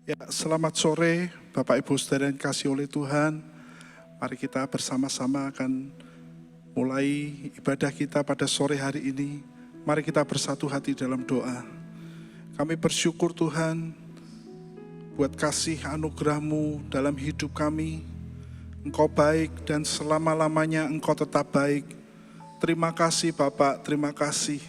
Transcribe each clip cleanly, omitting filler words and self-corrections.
Ya, selamat sore Bapak Ibu Saudara yang kasih oleh Tuhan. Mari kita bersama-sama akan mulai ibadah kita pada sore hari ini. Mari kita bersatu hati dalam doa. Kami bersyukur Tuhan buat kasih anugerah-Mu dalam hidup kami. Engkau baik dan selama-lamanya Engkau tetap baik. Terima kasih Bapak, terima kasih.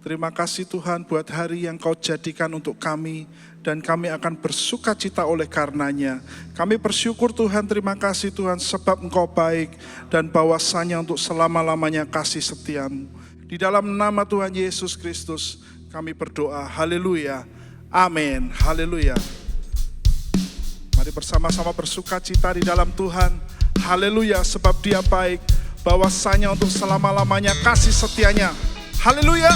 Terima kasih Tuhan buat hari yang Kau jadikan untuk kami. Dan kami akan bersuka cita oleh karenanya. Kami bersyukur Tuhan, terima kasih Tuhan sebab Engkau baik. Dan bahwasanya untuk selama-lamanya kasih setia-Mu. Di dalam nama Tuhan Yesus Kristus kami berdoa, haleluya, amin, haleluya. Mari bersama-sama bersuka cita di dalam Tuhan, haleluya, sebab Dia baik. Bahwasanya untuk selama-lamanya kasih setia-Nya, haleluya.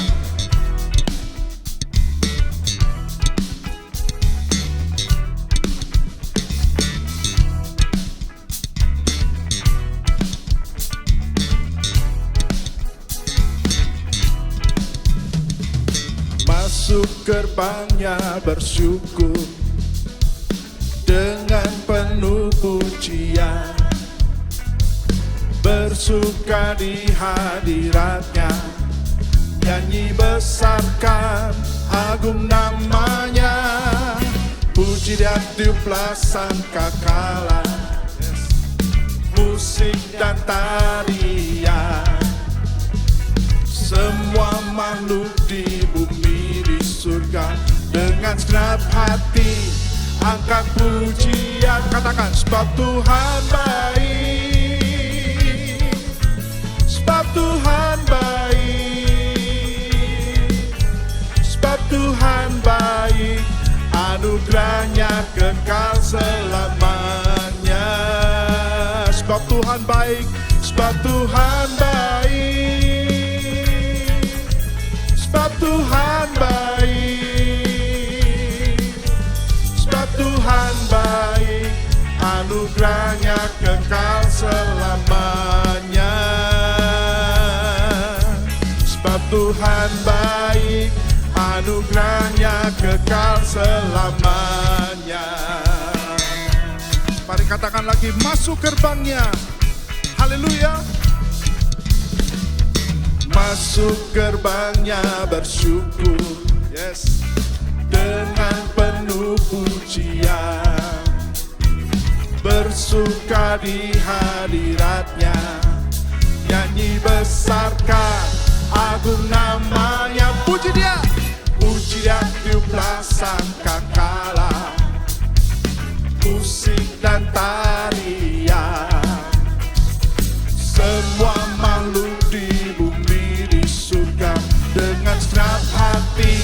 Masuk gerbangnya bersyukur dengan penuh pujian, bersuka di hadiratnya, nyanyi besarkan agung namanya, puji dan tiuplah sangkakala, musik dan tarian, semua makhluk di bumi surga dengan segenap hati angkat pujian, katakan sebab Tuhan baik, sebab Tuhan baik, sebab Tuhan baik, anugerahnya kekal selamanya, sebab Tuhan baik, sebab Tuhan baik, sebab Tuhan baik, sebab Tuhan baik, anugerahnya kekal selamanya, sebab Tuhan baik, anugerahnya kekal selamanya. Mari katakan lagi, masuk gerbangnya, haleluya. Masuk gerbangnya bersyukur, yes, dengan penuh pujian, bersuka di hadiratnya, nyanyi besarkan agung namanya, puji Dia, puji Dia tiuplah sangkakala, musik dan tarian, semua makhluk di dengan segenap hati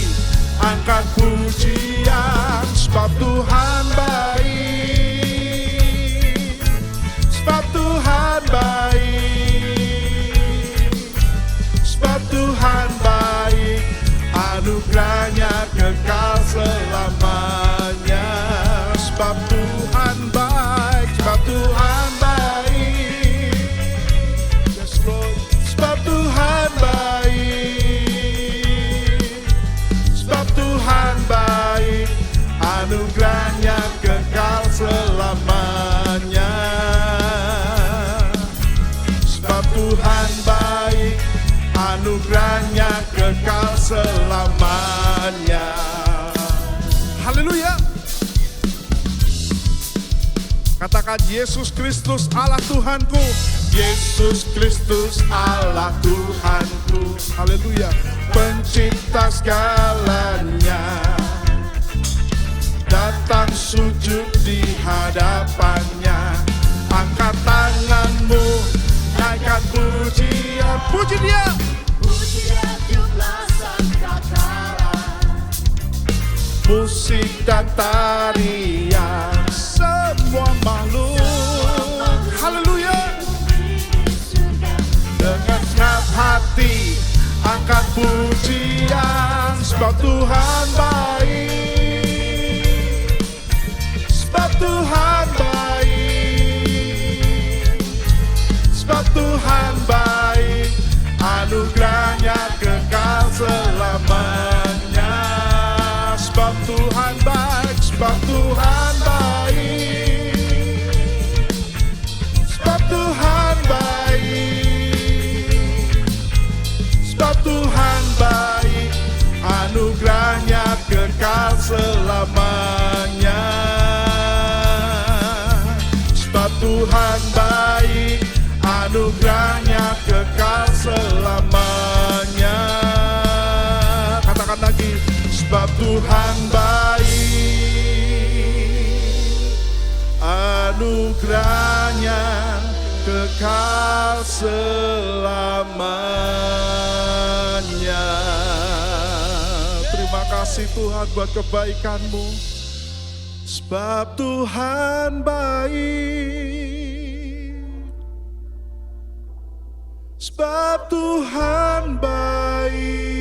angkat pujian, sebab Tuhan baik, sebab Tuhan baik, sebab Tuhan baik, anugerahnya kekal selamanya, sebab Tuhan baik, sebab Tuhan baik, yes Lord, sebab Tuhan baik, anugerahnya kekal selamanya, sebab Tuhan baik, anugerahnya kekal selamanya, haleluya. Katakan Yesus Kristus Allah Tuhanku, Yesus Kristus Allah Tuhanku, haleluya, pencipta segalanya, datang sujud di hadapannya, angkat tanganmu, naikkan pujian, puji Dia, puji Dia tiuplah sangkakala, musik dan tarian, semua makhluk, haleluya, dengan segenap hati angkat pujian, sebab Tuhan baik, sebab Tuhan baik, sebab Tuhan baik, anugerahnya kekal selamanya, sebab Tuhan baik, sebab Tuhan Tuhan baik, sebab Tuhan baik, sebab Tuhan baik, anugerahnya kekal selamanya. Sebab Tuhan baik, anugerahnya kekal selamanya. Katakan lagi, sebab Tuhan baik, anugerahnya kekal selamanya. Terima kasih Tuhan buat kebaikan-Mu. Sebab Tuhan baik, sebab Tuhan baik,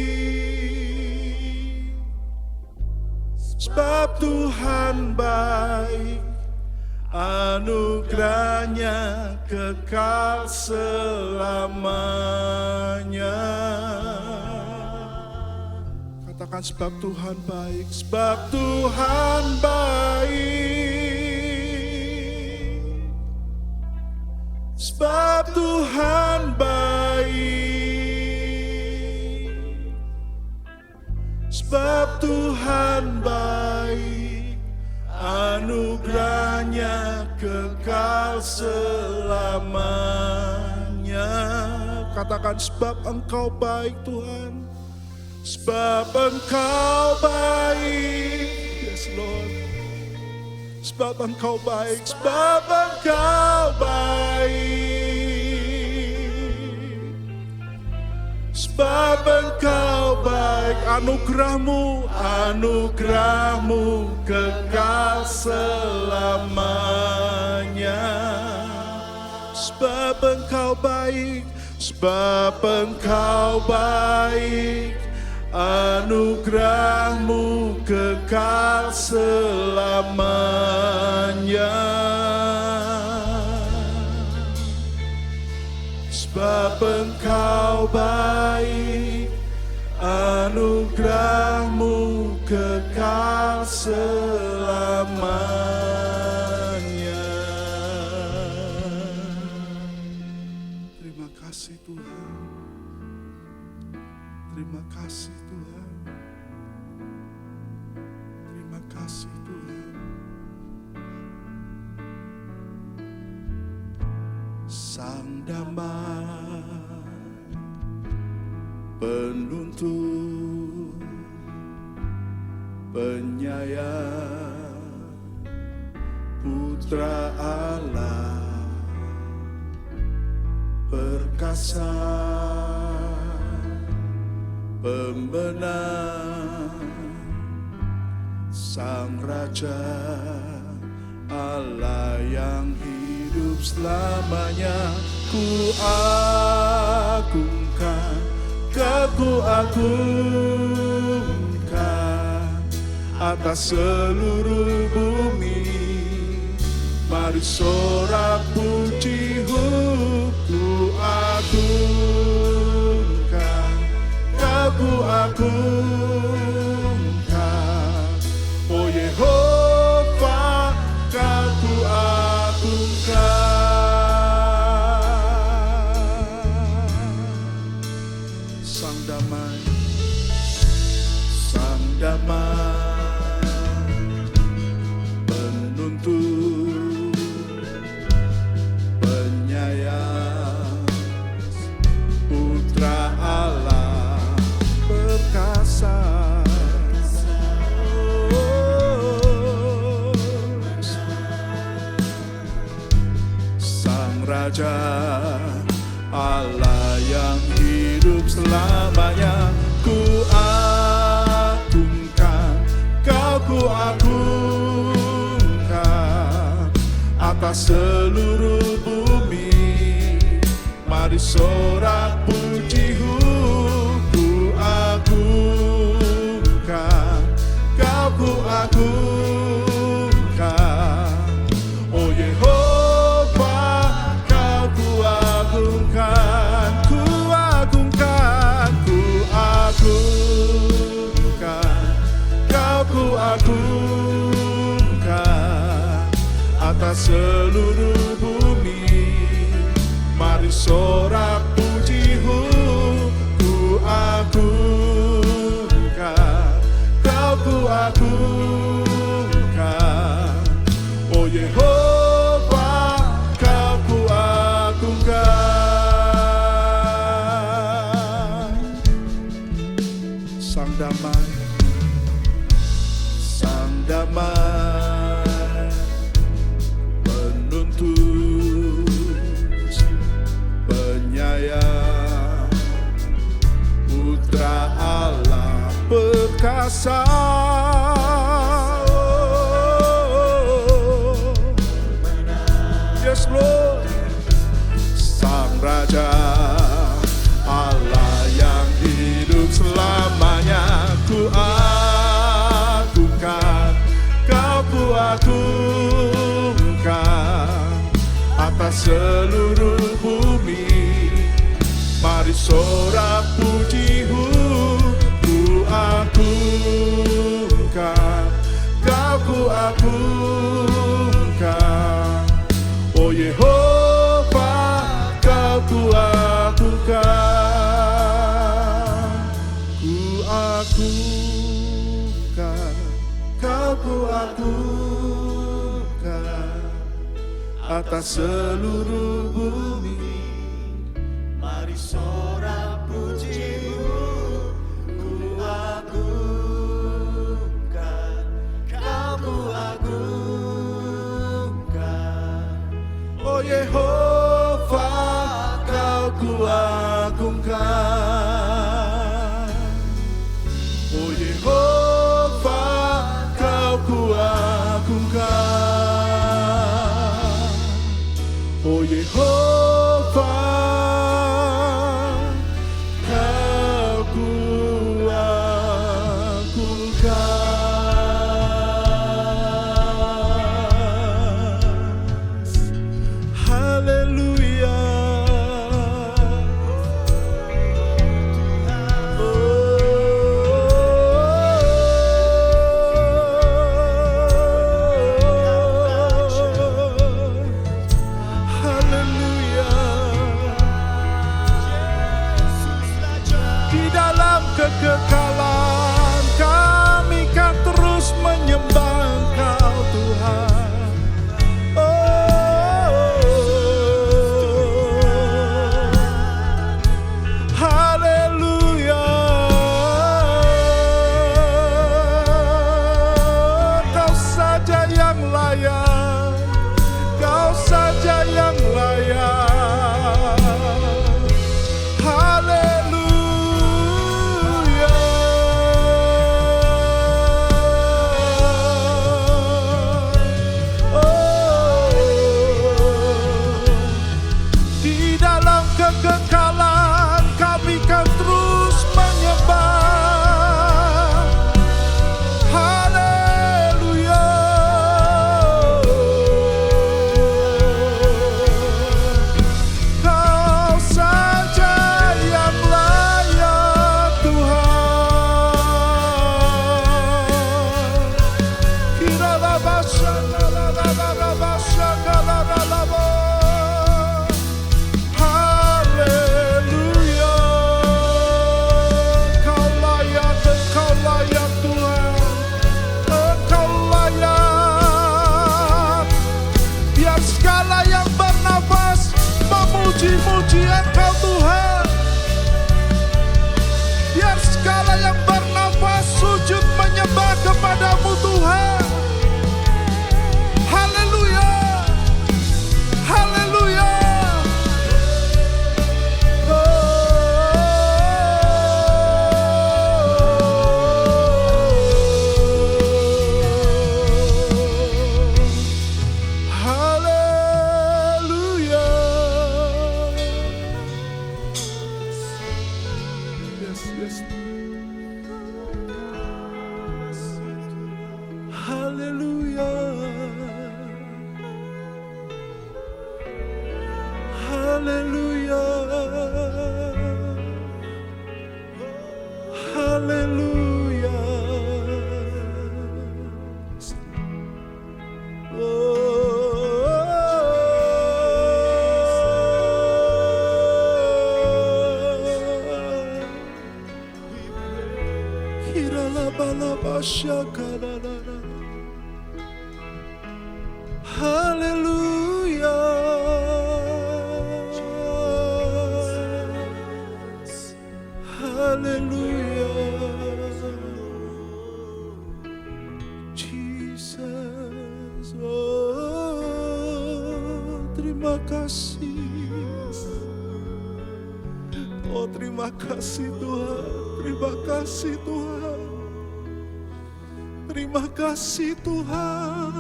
sebab Tuhan baik, anugerahnya kekal selamanya. Katakan, sebab Tuhan baik, sebab Tuhan baik, sebab Tuhan baik, sebab Tuhan baik, anugerahnya kekal selamanya. Katakan, sebab Engkau baik Tuhan, sebab Engkau baik. Yes Lord, sebab Engkau baik, sebab Engkau baik, sebab Engkau baik, anugerah-Mu, anugerah-Mu kekal selamanya. Sebab Engkau baik, sebab Engkau baik, anugerah-Mu kekal selamanya. Sebab Engkau baik, anugerah-Mu kekal selamanya. Terima kasih Tuhan, terima kasih Tuhan, terima kasih Tuhan. Sang damai penuntun, penyayang, Putra Allah, perkasa, pembenang, Sang Raja, Allah yang hidup selamanya. Ku agungkan, Ku agungkan atas seluruh bumi. Mari sorak puji ku agungkan, Ku agungkan. Oh Yehova, Kau ku agungkan. Sang damai, Sang damai penuntun, penyayang, Putra Allah, perkasa, Sang Raja, Allah yang hidup selamanya. Ku agungkan, Kau ku agungkan atas seluruh bumi. Mari sorak puji ku agungkan, Kau ku agungkan. Oh Yehova, Kau ku agungkan, Ku agungkan, Ku agungkan, Kau ku agungkan. atas seluruh bumi. Mari sorak pujimu ku agungkan, kau ku agungkan. Oh Yehova, kau ku agungkan. Sang damai, sang damai, penuntun, penyayang, Putra Allah perkasa. Yes Lord, Sang Raja, Allah yang hidup selamanya. Ku agungkan, kau ku agungkan atas seluruh bumi. Mari sorak pujimu ku agungkan, kau ku agungkan. Oh Yehova, kau ku agungkan, ku agungkan, kau ku agungkan atas seluruh bumi. Mari sorak pujimu ku agungkan, kau ku agungkan. Oh Yehova, kau ku agungkan. Oh Yehova, kau ku agungkan. Oh Yehova, kau ku agungkan. Haleluya. Di dalam kekekalan kami kan terus menyembah Engkau Tuhan. Haleluya. Kau saja yang layak, Kau saja yang layak. Haleluya. Di dalam kekekalan kami kan terus menyembah. Haleluya. Kau saja yang layak Tuhan. Kiralabasha, lalabasha, galaralabo. Haleluya. Engkau layak Tuhan. Engkau layak. Biar segala yang bernafas memuji-muji Engkau Tuhan. Biar segala yang bernafas sujud menyembah kepadamu Tuhan. Haleluya. Haleluya. Haleluya. Yes, yes. Haleluya. Haleluya. Haleluya. Oh. Haleluya. Haleluya. Jesus. Oh, terima kasih. Oh, terima kasih Tuhan. Terima kasih Tuhan. Terima kasih Tuhan.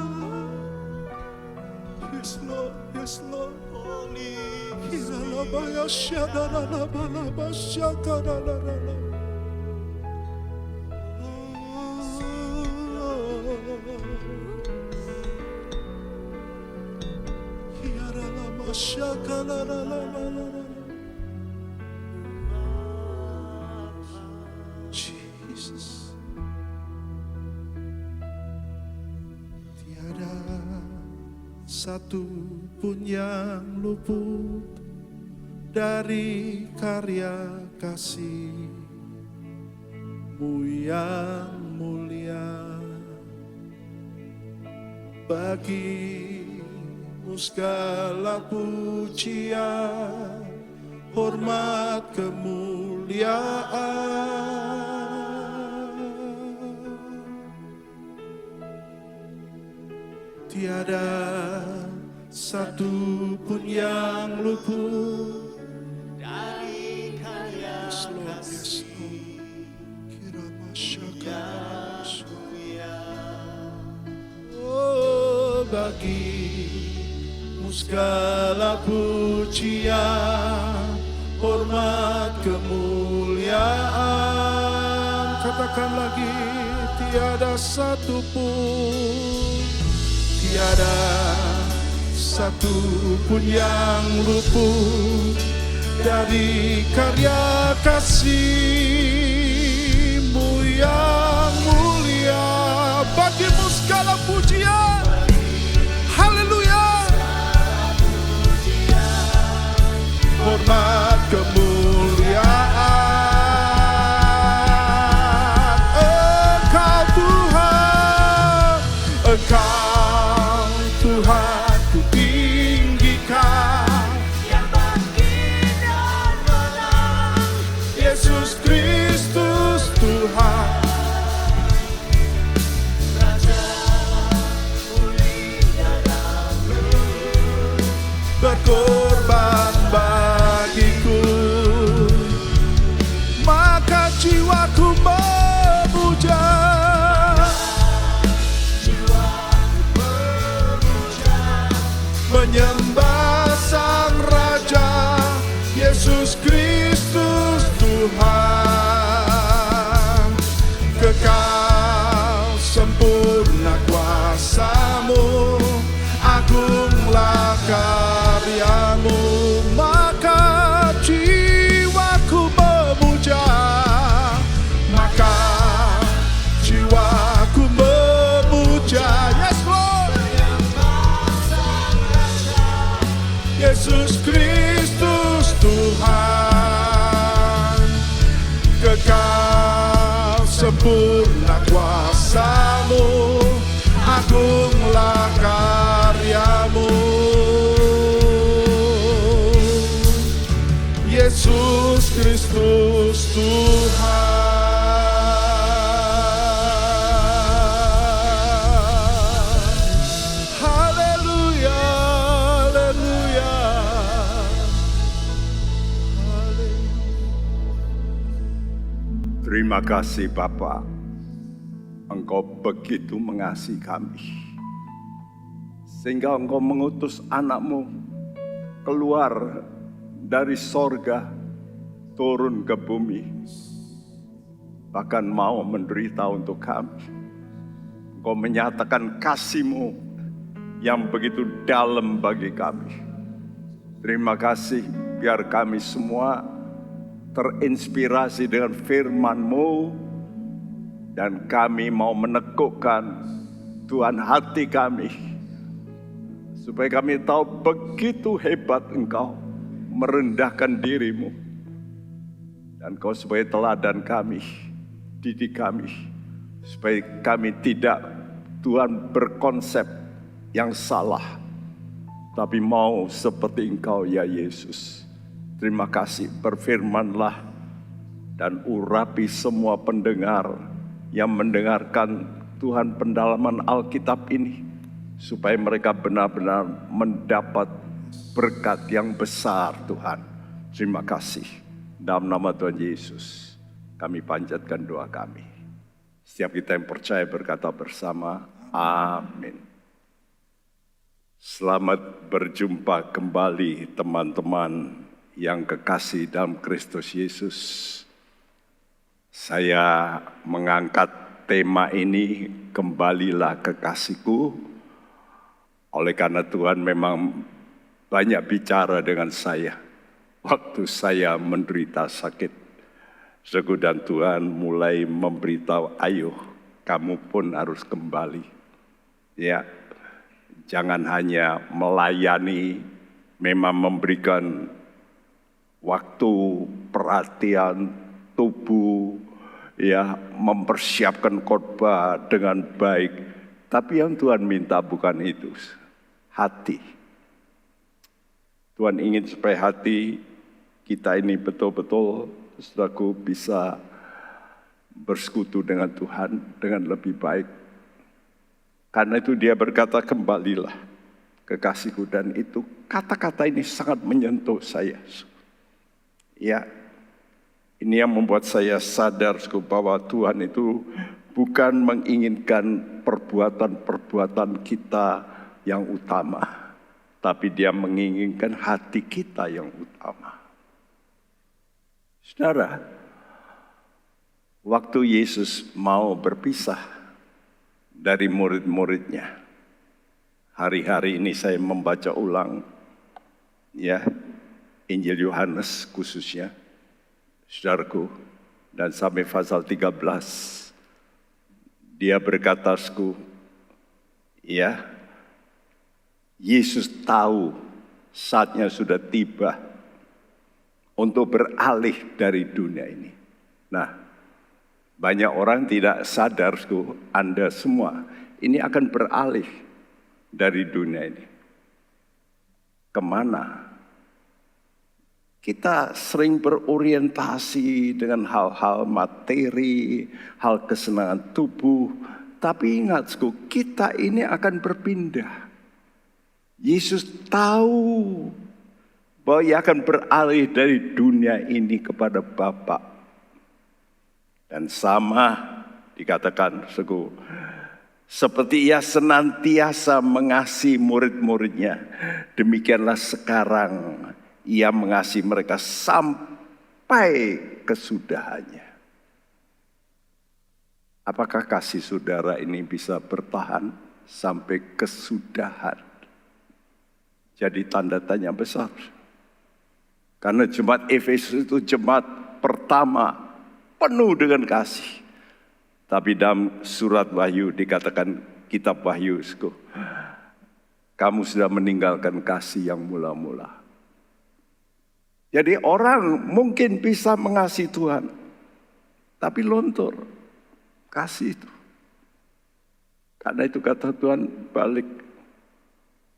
Yes Lord, yes Lord. Hilalabaya syadalalabalaba syakadalalala. Hiaralama syakalalalala. Jesus. Tiada satu pun yang luput dari karya kasih-Mu yang mulia. Bagi-Mu segala pujian, hormat, kemuliaan. Tiada satu pun yang luput dari karya kasih Kira masyaka. mulia. Bagi-Mu segala pujian, hormat, kemuliaan. Katakan lagi, tiada satu pun, tiada satu pun yang luput dari karya kasih-Mu yang mulia. Bagi-Mu segala pujian. Haleluya. Hormat, kemuliaan. Engkau Tuhan, Engkau Tuhan ku tinggikan. Yang bangkit dan menang, Yesus Kristus Tuhan. Raja mulia dan Berkorban bagiku, maka jiwaku memuja. Menyembah Sang Raja, Yesus Kristus Tuhan. Kekal sempurna kuasa-Mu, agunglah karya-Mu, maka jiwaku memuja, maka jiwaku memuja. Yes Lord. Yesus Kristus Tuhan. Kekal sempurna kuasa-Mu, agunglah karya-Mu. Yesus Kristus Tuhan. Haleluya, haleluya. Terima kasih Bapa, Engkau begitu mengasihi kami, sehingga Engkau mengutus anak-Mu keluar dari sorga, turun ke bumi, bahkan mau menderita untuk kami. Engkau menyatakan kasih-Mu yang begitu dalam bagi kami. Terima kasih, biar kami semua terinspirasi dengan firman-Mu, dan kami mau menekukkan Tuhan hati kami, supaya kami tahu begitu hebat Engkau merendahkan diri-Mu, dan Kau sebagai teladan kami, didik kami, Supaya kami tidak, Tuhan, berkonsep yang salah, tapi mau seperti Engkau ya Yesus. Terima kasih, berfirmanlah dan urapi semua pendengar yang mendengarkan Tuhan pendalaman Alkitab ini, supaya mereka benar-benar mendapat berkat yang besar Tuhan. Terima kasih. Dalam nama Tuhan Yesus, kami panjatkan doa kami. Setiap kita yang percaya berkata bersama, amin. Selamat berjumpa kembali teman-teman yang kekasih dalam Kristus Yesus. Saya mengangkat tema ini, kembalilah kekasihku. Oleh karena Tuhan memang banyak bicara dengan saya waktu saya menderita sakit. Saudaraku dan Tuhan mulai memberitahu, ayo kamu pun harus kembali. Ya, jangan hanya melayani, memang memberikan waktu, perhatian, tubuh, ya, mempersiapkan khotbah dengan baik. Tapi yang Tuhan minta bukan itu, hati. Tuhan ingin supaya hati kita ini betul-betul, saudaraku, bisa bersekutu dengan Tuhan dengan lebih baik. Karena itu dia berkata, kembalilah kekasihku. Dan itu kata-kata ini sangat menyentuh saya. Ya, ini yang membuat saya sadar bahwa Tuhan itu bukan menginginkan perbuatan-perbuatan kita yang utama, tapi dia menginginkan hati kita yang utama. Saudara, waktu Yesus mau berpisah dari murid-muridnya, hari-hari ini saya membaca ulang, ya, Injil Yohanes khususnya, saudaraku, dan sampai pasal 13, dia berkata, ya, Yesus tahu saatnya sudah tiba untuk beralih dari dunia ini. Nah, banyak orang tidak sadar, Anda semua ini akan beralih dari dunia ini. Kemana? Kita sering berorientasi dengan hal-hal materi, hal kesenangan tubuh. Tapi ingat, kita ini akan berpindah. Yesus tahu bahwa ia akan beralih dari dunia ini kepada Bapa. Dan sama dikatakan, seperti ia senantiasa mengasihi murid-muridnya, demikianlah sekarang ia mengasihi mereka sampai kesudahannya. Apakah kasih saudara ini bisa bertahan sampai kesudahan? Jadi tanda tanya besar. Karena jemaat Efesus itu jemaat pertama penuh dengan kasih. Tapi dalam surat Wahyu dikatakan, kitab Wahyu, kamu sudah meninggalkan kasih yang mula-mula. Jadi orang mungkin bisa mengasihi Tuhan, tapi lontor kasih itu. Karena itu kata Tuhan, balik,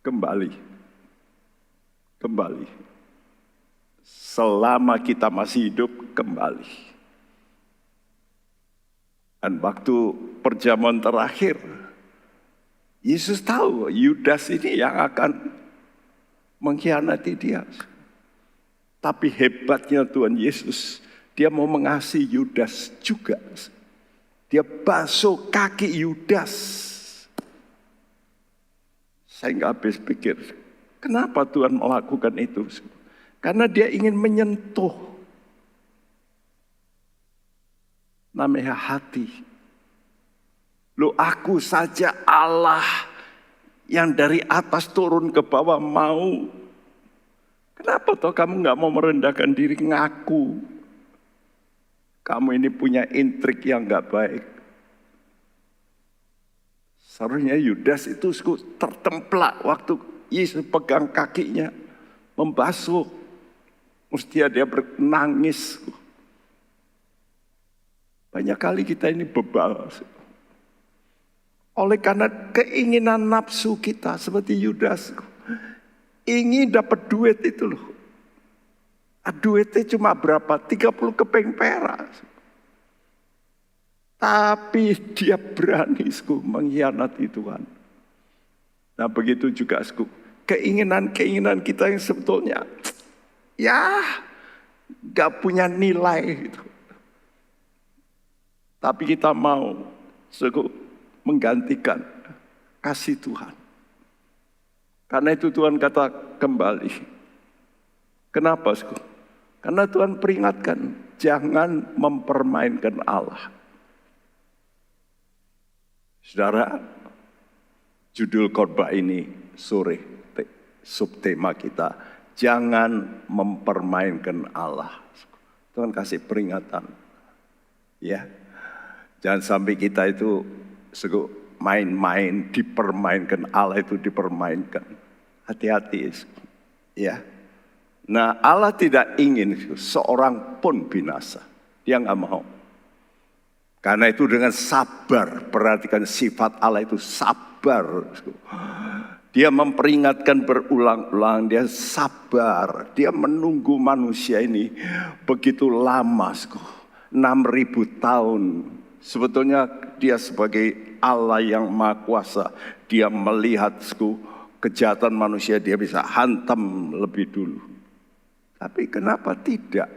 kembali. Selama kita masih hidup, kembali. Dan waktu perjamuan terakhir, Yesus tahu Yudas ini yang akan mengkhianati dia. Tapi hebatnya Tuhan Yesus, dia mau mengasihi Yudas juga. Dia basuh kaki Yudas. Saya nggak habis pikir, kenapa Tuhan melakukan itu? Karena dia ingin menyentuh namanya hati. Loh, aku saja Allah yang dari atas turun ke bawah mau. Kenapa toh kamu nggak mau merendahkan diri, ngaku? Kamu ini punya intrik yang nggak baik. Seharusnya Yudas itu tertemplak waktu Yesus pegang kakinya, membasuh. Mesti dia bernangis. Banyak kali kita ini bebal. Oleh karena keinginan nafsu kita seperti Yudas. Ingin dapat duit itu loh. Duitnya cuma berapa? 30 keping perak. Tapi dia berani mengkhianati Tuhan. Nah begitu juga keinginan-keinginan kita yang sebetulnya ya gak punya nilai gitu. Tapi kita mau menggantikan kasih Tuhan. Karena itu Tuhan kata kembali. Kenapa? Karena Tuhan peringatkan, jangan mempermainkan Allah. Saudara, judul khotbah ini sore, subtema kita, jangan mempermainkan Allah. Tuhan kasih peringatan. Ya. Jangan sampai kita itu main-main, dipermainkan, Allah itu dipermainkan. Hati-hati. Ya. Nah, Allah tidak ingin seorang pun binasa. Dia nggak mau. Karena itu dengan sabar, perhatikan sifat Allah itu sabar. Dia memperingatkan berulang-ulang, dia sabar. Dia menunggu manusia ini begitu lama. 6.000 tahun. Sebetulnya dia sebagai Allah yang Maha Kuasa. Dia melihat kejahatan manusia, dia bisa hantam lebih dulu. Tapi kenapa tidak?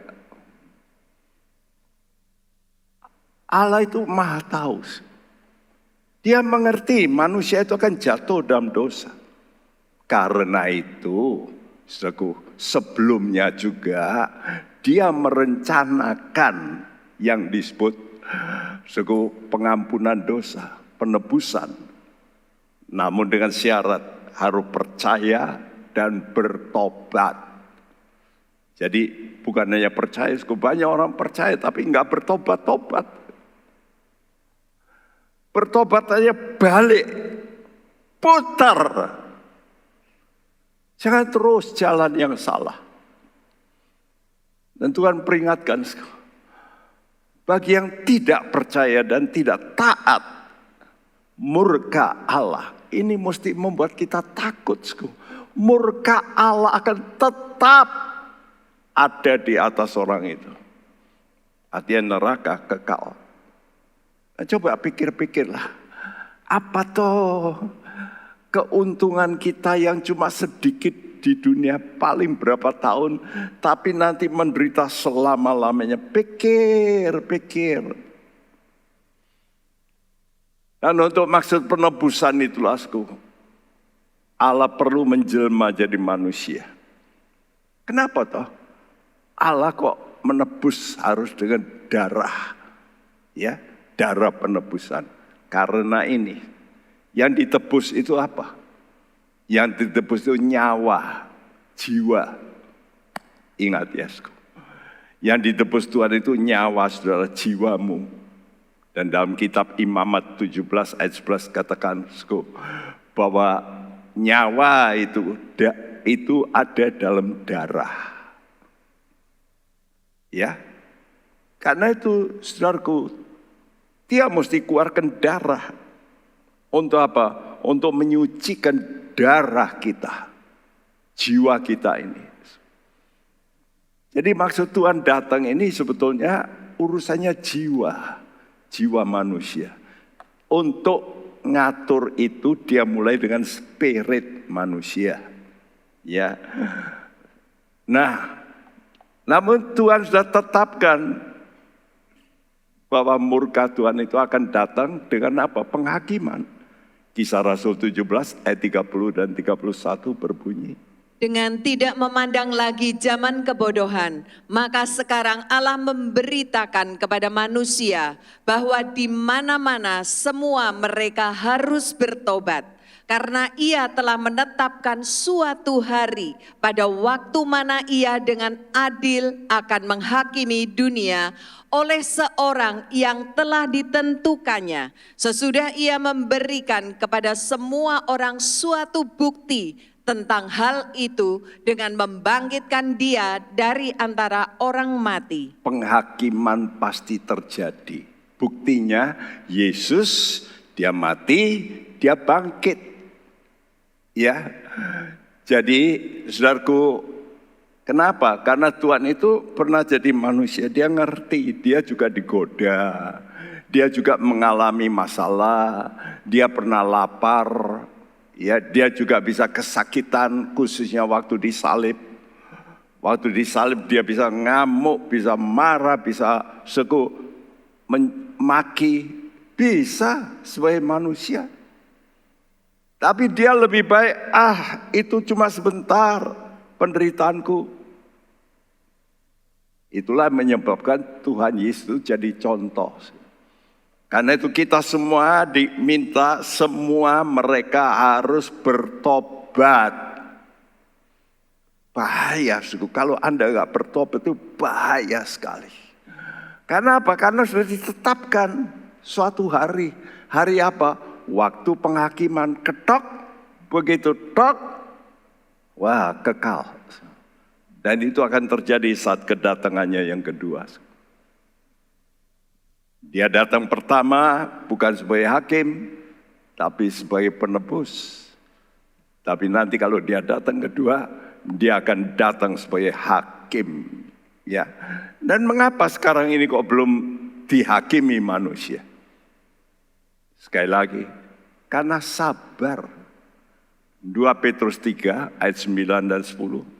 Allah itu Maha tahu. Dia mengerti manusia itu akan jatuh dalam dosa. Karena itu, sebelumnya juga dia merencanakan yang disebut pengampunan dosa, penebusan. Namun dengan syarat harus percaya dan bertobat. Jadi bukan hanya percaya, banyak orang percaya tapi enggak bertobat-tobat. Bertobat aja balik, putar. Jangan terus jalan yang salah. Dan Tuhan peringatkan, bagi yang tidak percaya dan tidak taat, murka Allah. Ini mesti membuat kita takut. Murka Allah akan tetap ada di atas orang itu. Artinya neraka kekal. Nah, coba pikir-pikirlah. Apa toh keuntungan kita yang cuma sedikit di dunia, paling berapa tahun, tapi nanti menderita selama-lamanya. Pikir. Dan untuk maksud penebusan itulah, Allah perlu menjelma jadi manusia. Kenapa toh? Allah kok menebus harus dengan darah. Ya, darah penebusan. Karena ini, yang ditebus itu apa? Yang ditebus itu nyawa, jiwa. Ingat ya, yang ditebus Tuhan itu nyawa saudara, jiwamu. Dan dalam kitab Imamat 17 ayat 11 katakan bahwa nyawa itu ada dalam darah. Ya, karena itu saudaraku, dia mesti keluarkan darah. Untuk apa? Untuk menyucikan darah kita, jiwa kita ini. Jadi maksud Tuhan datang ini sebetulnya urusannya jiwa manusia. Untuk ngatur itu dia mulai dengan spirit manusia. Ya. Nah, namun Tuhan sudah tetapkan bahwa murka Tuhan itu akan datang dengan apa? Penghakiman. Kisah Rasul 17 ayat 30 dan 31 berbunyi. Dengan tidak memandang lagi zaman kebodohan, maka sekarang Allah memberitakan kepada manusia bahwa di mana-mana semua mereka harus bertobat. Karena ia telah menetapkan suatu hari pada waktu mana ia dengan adil akan menghakimi dunia oleh seorang yang telah ditentukannya. Sesudah ia memberikan kepada semua orang suatu bukti tentang hal itu dengan membangkitkan dia dari antara orang mati. Penghakiman pasti terjadi. Buktinya Yesus Dia mati, dia bangkit. Ya. Jadi, saudaraku, kenapa? Karena Tuhan itu pernah jadi manusia, dia ngerti, dia juga digoda. Dia juga mengalami masalah, dia pernah lapar, ya, dia juga bisa kesakitan khususnya waktu disalib. Waktu disalib dia bisa ngamuk, bisa marah, bisa maki, bisa sebagai manusia. Tapi dia lebih baik, itu cuma sebentar penderitaanku. Itulah menyebabkan Tuhan Yesus jadi contoh. Karena itu kita semua diminta, semua mereka harus bertobat. Bahaya, kalau Anda nggak bertobat itu bahaya sekali. Karena apa? Karena sudah ditetapkan suatu hari. Hari apa? Waktu penghakiman. Ketok, begitu tok, wah kekal. Dan itu akan terjadi saat kedatangannya yang kedua. Dia datang pertama bukan sebagai hakim, tapi sebagai penebus. Tapi nanti kalau dia datang kedua, dia akan datang sebagai hakim, ya. Dan mengapa sekarang ini kok belum dihakimi manusia? Sekali lagi, karena sabar. 2 Petrus 3 ayat 9 dan 10.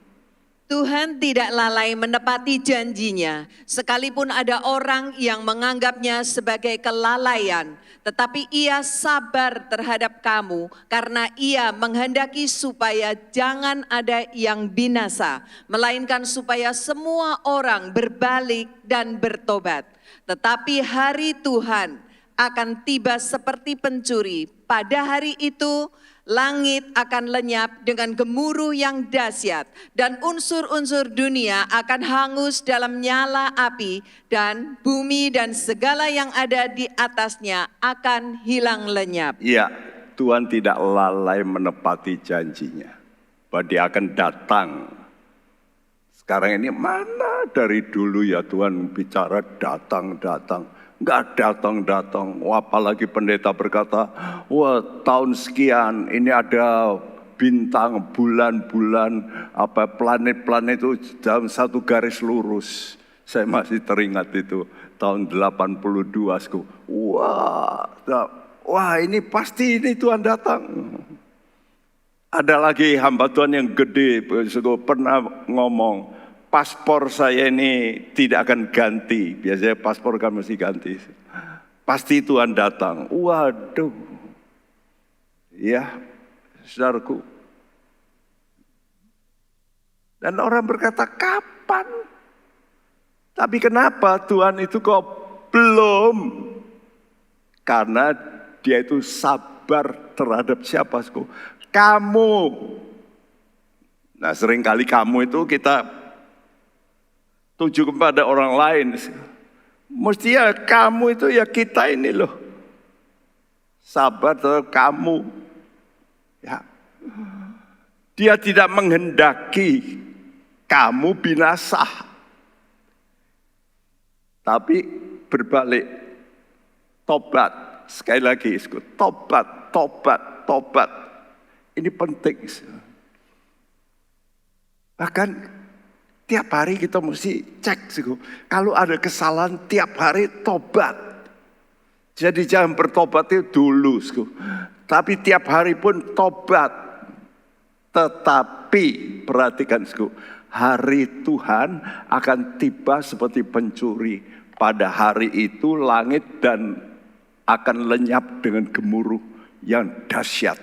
Tuhan tidak lalai menepati janjinya, sekalipun ada orang yang menganggapnya sebagai kelalaian, tetapi ia sabar terhadap kamu karena ia menghendaki supaya jangan ada yang binasa, melainkan supaya semua orang berbalik dan bertobat. Tetapi hari Tuhan akan tiba seperti pencuri. Pada hari itu, langit akan lenyap dengan gemuruh yang dahsyat dan unsur-unsur dunia akan hangus dalam nyala api dan bumi dan segala yang ada di atasnya akan hilang lenyap. Iya, Tuhan tidak lalai menepati janjinya bahwa dia akan datang. Sekarang ini mana dari dulu ya Tuhan bicara datang-datang. Enggak datang-datang, apalagi pendeta berkata, wah tahun sekian ini ada bintang, bulan-bulan, planet-planet itu dalam satu garis lurus. Saya masih teringat itu, tahun 82. Wah ini pasti ini Tuhan datang. Ada lagi hamba Tuhan yang gede, pernah ngomong, paspor saya ini tidak akan ganti. Biasanya paspor kan mesti ganti. Pasti Tuhan datang. Waduh. Ya, saudaraku. Dan orang berkata, kapan? Tapi kenapa Tuhan itu kok belum? Karena dia itu sabar terhadap siapa? Kamu. Nah seringkali kamu itu kita tuju kepada orang lain. Mestinya kamu itu ya kita ini loh. Sabar terhadap kamu. Ya. Dia tidak menghendaki kamu binasa. Tapi berbalik. Tobat. Sekali lagi, tobat, tobat, tobat. Ini penting. Bahkan tiap hari kita mesti cek. Kalau ada kesalahan tiap hari tobat. Jadi jangan bertobat itu dulu. Tapi tiap hari pun tobat. Tetapi perhatikan, hari Tuhan akan tiba seperti pencuri. Pada hari itu langit dan akan lenyap dengan gemuruh yang dahsyat.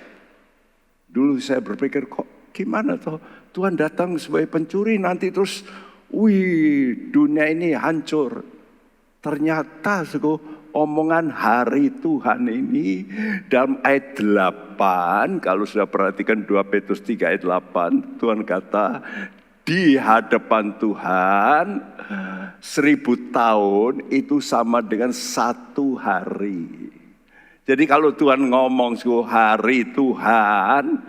Dulu saya berpikir kok gimana toh Tuhan datang sebagai pencuri nanti terus dunia ini hancur. Ternyata omongan hari Tuhan ini dalam ayat 8, kalau sudah perhatikan 2 Petrus 3 ayat 8, Tuhan kata di hadapan Tuhan 1000 tahun itu sama dengan 1 hari. Jadi kalau Tuhan ngomong hari Tuhan,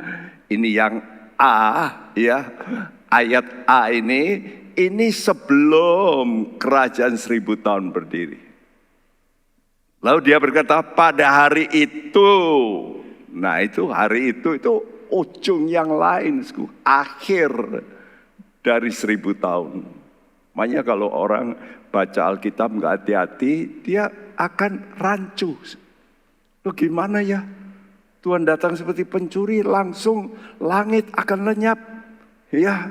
ini yang A ya, ayat A ini sebelum kerajaan 1000 tahun berdiri. Lalu dia berkata pada hari itu. Nah itu hari itu ujung yang lain. Akhir dari 1000 tahun. Makanya kalau orang baca Alkitab nggak hati-hati, dia akan rancu. Loh gimana ya? Tuhan datang seperti pencuri, langsung langit akan lenyap. Ya,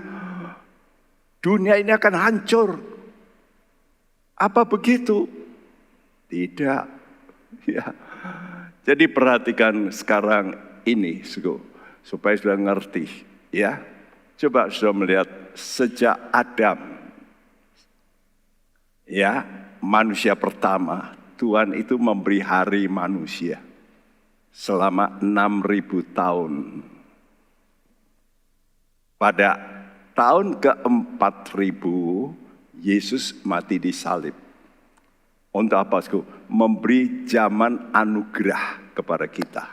dunia ini akan hancur. Apa begitu? Tidak. Ya. Jadi perhatikan sekarang ini, supaya sudah ngerti. Ya, coba sudah melihat sejak Adam. Ya, manusia pertama, Tuhan itu memberi hari manusia selama 6.000 tahun. Pada tahun ke-4000 Yesus mati di salib. Untuk apa? Memberi zaman anugerah kepada kita.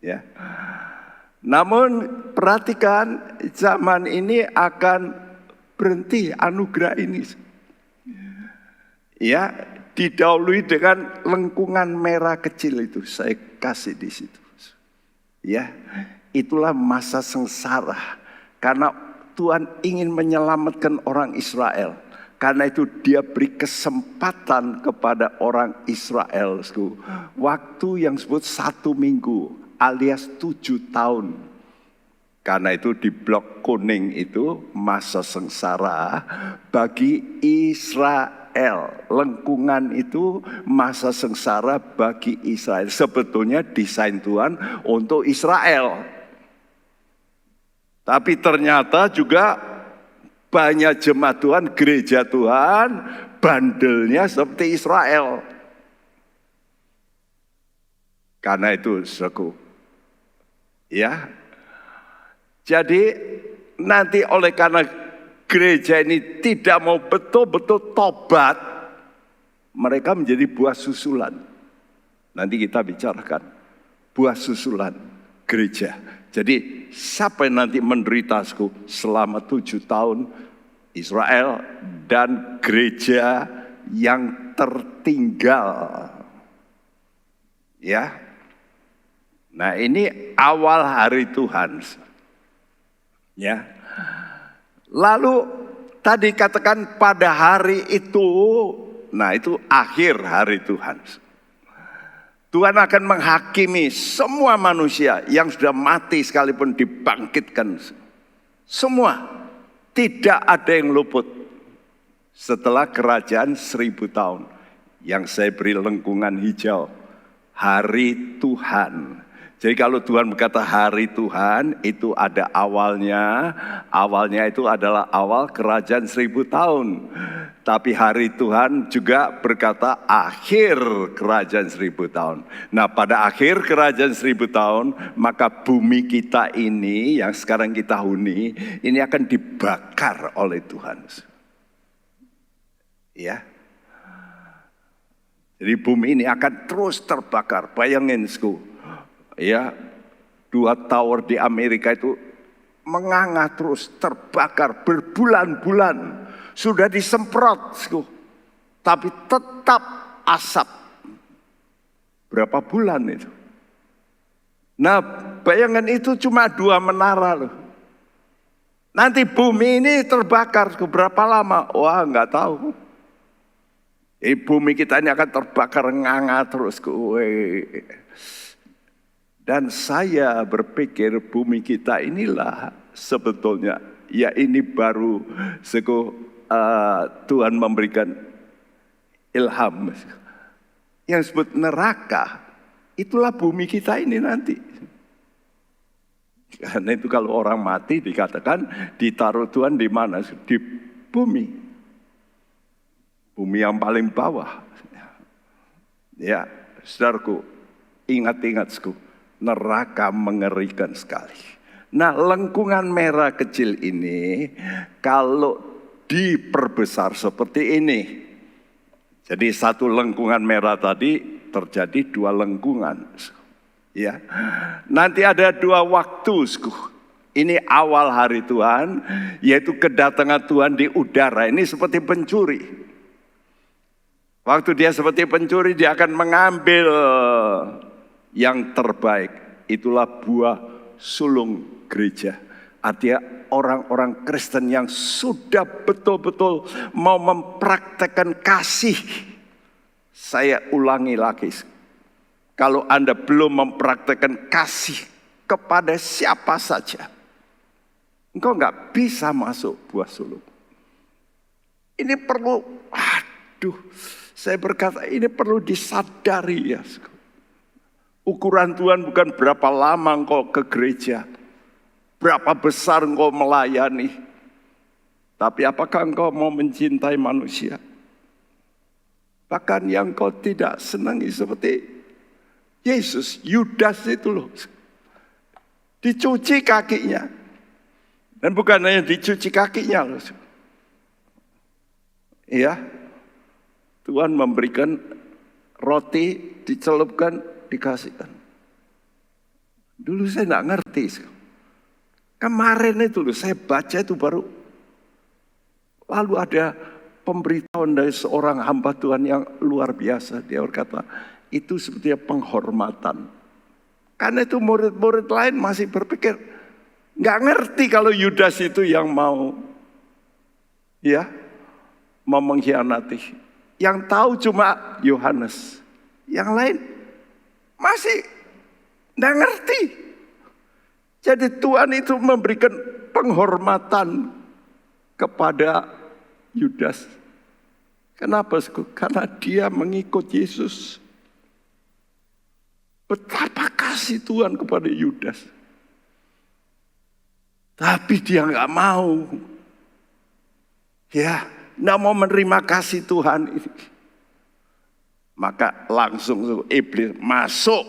Ya. Namun perhatikan zaman ini akan berhenti anugerah ini. Ya, didahului dengan lengkungan merah kecil itu, saya kasih di situ. Ya, itulah masa sengsara karena Tuhan ingin menyelamatkan orang Israel. Karena itu dia beri kesempatan kepada orang Israel. Waktu yang disebut 1 minggu alias 7 tahun. Karena itu di blok kuning itu masa sengsara bagi Israel. Lengkungan itu masa sengsara bagi Israel. Sebetulnya desain Tuhan untuk Israel. Tapi ternyata juga banyak jemaat Tuhan, gereja Tuhan, bandelnya seperti Israel. Karena itu, saudaraku, ya. Jadi nanti oleh karena gereja ini tidak mau betul-betul tobat, mereka menjadi buah susulan. Nanti kita bicarakan buah susulan gereja. Jadi siapa yang nanti menderita selama 7 tahun? Israel dan gereja yang tertinggal. Ya. Nah ini awal hari Tuhan. Ya. Lalu tadi katakan pada hari itu, nah itu akhir hari Tuhan. Tuhan akan menghakimi semua manusia yang sudah mati sekalipun dibangkitkan. Semua. Tidak ada yang luput. Setelah kerajaan 1000 tahun. Yang saya beri lengkungan hijau. Hari Tuhan. Jadi kalau Tuhan berkata hari Tuhan, itu ada awalnya. Awalnya itu adalah awal kerajaan 1000 tahun. Tapi hari Tuhan juga berkata akhir kerajaan 1000 tahun. Nah pada akhir kerajaan 1000 tahun, maka bumi kita ini yang sekarang kita huni, ini akan dibakar oleh Tuhan. Ya. Jadi bumi ini akan terus terbakar. Bayangin, ya, 2 tower di Amerika itu menganga terus, terbakar berbulan-bulan. Sudah disemprot, tapi tetap asap. Berapa bulan itu? Nah, bayangan itu cuma 2 menara loh. Nanti bumi ini terbakar berapa lama? Wah, nggak tahu. Bumi kita ini akan terbakar nganga terus. Dan saya berpikir bumi kita inilah sebetulnya, ya ini baru Tuhan memberikan ilham. Yang disebut neraka, itulah bumi kita ini nanti. Karena itu kalau orang mati dikatakan ditaruh Tuhan di mana? Di bumi. Bumi yang paling bawah. Ya, saudaraku, ingat-ingat, neraka mengerikan sekali. Nah, lengkungan merah kecil ini kalau diperbesar seperti ini. Jadi satu lengkungan merah tadi terjadi 2 lengkungan. Ya. Nanti ada 2 waktu. Ini awal hari Tuhan, yaitu kedatangan Tuhan di udara. Ini seperti pencuri. Waktu dia seperti pencuri, dia akan mengambil yang terbaik. Itulah buah sulung gereja. Artinya orang-orang Kristen yang sudah betul-betul mau mempraktekkan kasih. Saya ulangi lagi. Kalau Anda belum mempraktekkan kasih kepada siapa saja, engkau nggak bisa masuk buah sulung. Ini perlu, saya berkata ini perlu disadari ya. Ukuran Tuhan bukan berapa lama engkau ke gereja, berapa besar engkau melayani, tapi apakah engkau mau mencintai manusia? Bahkan yang kau tidak senangi seperti Yesus, Yudas itu loh. Dicuci kakinya. Dan bukan hanya dicuci kakinya loh. Iya. Tuhan memberikan roti, dicelupkan, dikasihkan. Dulu saya tidak ngerti. Kemarin itu loh, saya baca itu baru. Lalu ada pemberitahuan dari seorang hamba Tuhan yang luar biasa. Dia berkata, itu sebetulnya penghormatan. Karena itu murid-murid lain masih berpikir, nggak ngerti kalau Yudas itu yang mau mengkhianati. Yang tahu cuma Yohanes. Yang lain masih nggak ngerti. Jadi Tuhan itu memberikan penghormatan kepada Yudas. Kenapa? Karena dia mengikut Yesus. Betapa kasih Tuhan kepada Yudas. Tapi dia nggak mau. Ya, nggak mau menerima kasih Tuhan ini. Maka langsung iblis masuk.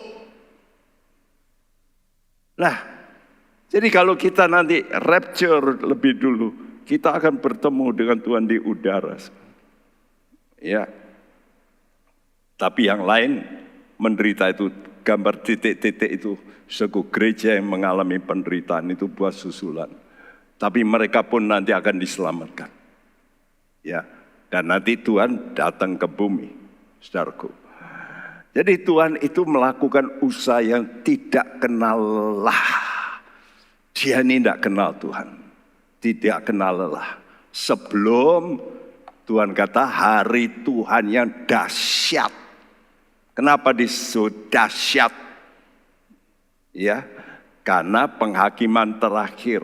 Nah, jadi kalau kita nanti rapture lebih dulu, kita akan bertemu dengan Tuhan di udara. Ya. Tapi yang lain menderita itu, gambar titik-titik itu, suku gereja yang mengalami penderitaan itu buah susulan. Tapi mereka pun nanti akan diselamatkan. Ya, dan nanti Tuhan datang ke bumi, saudaraku. Jadi Tuhan itu melakukan usaha yang tidak kenal lelah. Dia ini tidak kenal Tuhan, tidak kenal lelah. Sebelum Tuhan kata hari Tuhan yang dahsyat. Kenapa disebut dahsyat? Ya, karena penghakiman terakhir.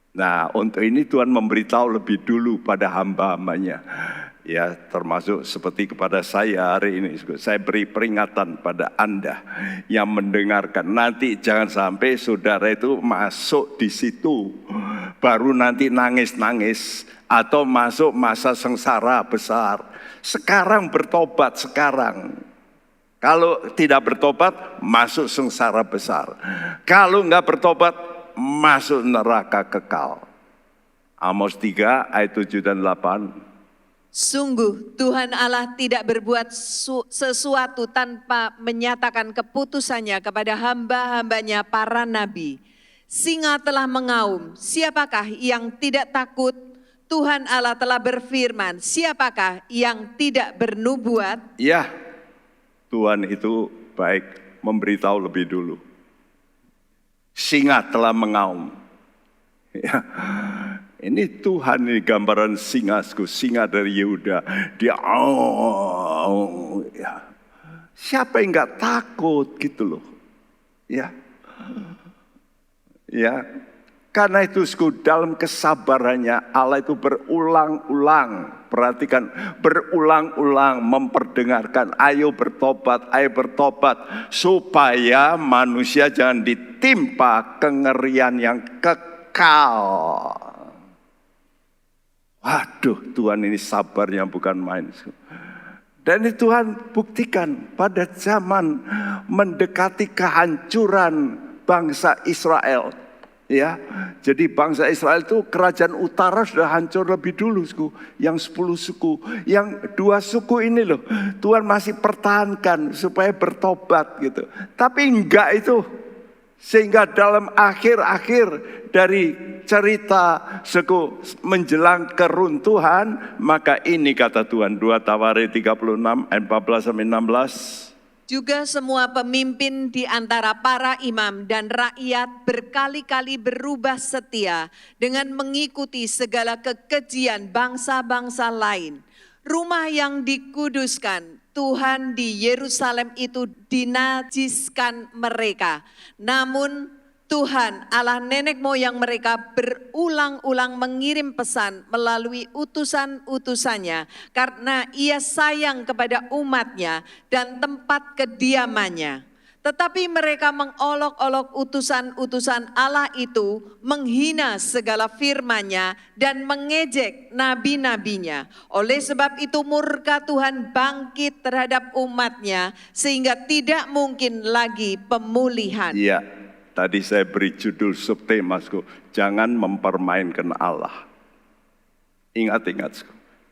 Nah, untuk ini Tuhan memberitahu lebih dulu pada hamba-hambanya. Ya, termasuk seperti kepada saya hari ini. Saya beri peringatan pada Anda yang mendengarkan. Nanti jangan sampai saudara itu masuk di situ. Baru nanti nangis-nangis. Atau masuk masa sengsara besar. Sekarang bertobat, sekarang. Kalau tidak bertobat, masuk sengsara besar. Kalau enggak bertobat, masuk neraka kekal. Amos 3 ayat 7 dan 8. Sungguh Tuhan Allah tidak berbuat sesuatu tanpa menyatakan keputusannya kepada hamba-hambanya para nabi. Singa telah mengaum, siapakah yang tidak takut? Tuhan Allah telah berfirman, siapakah yang tidak bernubuat? Ya, Tuhan itu baik memberitahu lebih dulu. Singa telah mengaum. Ya. Ini Tuhan, ini gambaran singa dari Yehuda. Dia ya. Siapa yang nggak takut gitu loh. Ya. Ya. Karena itu dalam kesabarannya Allah itu berulang-ulang. Perhatikan, berulang-ulang memperdengarkan, ayo bertobat, supaya manusia jangan ditimpa kengerian yang kekal. Waduh, Tuhan ini sabarnya bukan main. Dan ini Tuhan buktikan pada zaman mendekati kehancuran bangsa Israel. Ya, jadi bangsa Israel itu kerajaan utara sudah hancur lebih dulu, yang 10 suku, yang 2 suku ini loh, Tuhan masih pertahankan supaya bertobat gitu. Tapi enggak itu, Sehingga dalam akhir-akhir dari cerita menjelang keruntuhan, maka ini kata Tuhan, 2 Tawarik 36 ayat 14 sampai 16. Juga semua pemimpin di antara para imam dan rakyat berkali-kali berubah setia dengan mengikuti segala kekejian bangsa-bangsa lain. Rumah yang dikuduskan Tuhan di Yerusalem itu dinajiskan mereka. Namun Tuhan Allah nenek moyang mereka berulang-ulang mengirim pesan melalui utusan-utusannya karena ia sayang kepada umatnya dan tempat kediamannya. Tetapi mereka mengolok-olok utusan-utusan Allah itu, menghina segala firman-Nya dan mengejek nabi-nabinya. Oleh sebab itu murka Tuhan bangkit terhadap umat-Nya sehingga tidak mungkin lagi pemulihan. Iya, tadi saya beri judul subtema, jangan mempermainkan Allah. Ingat,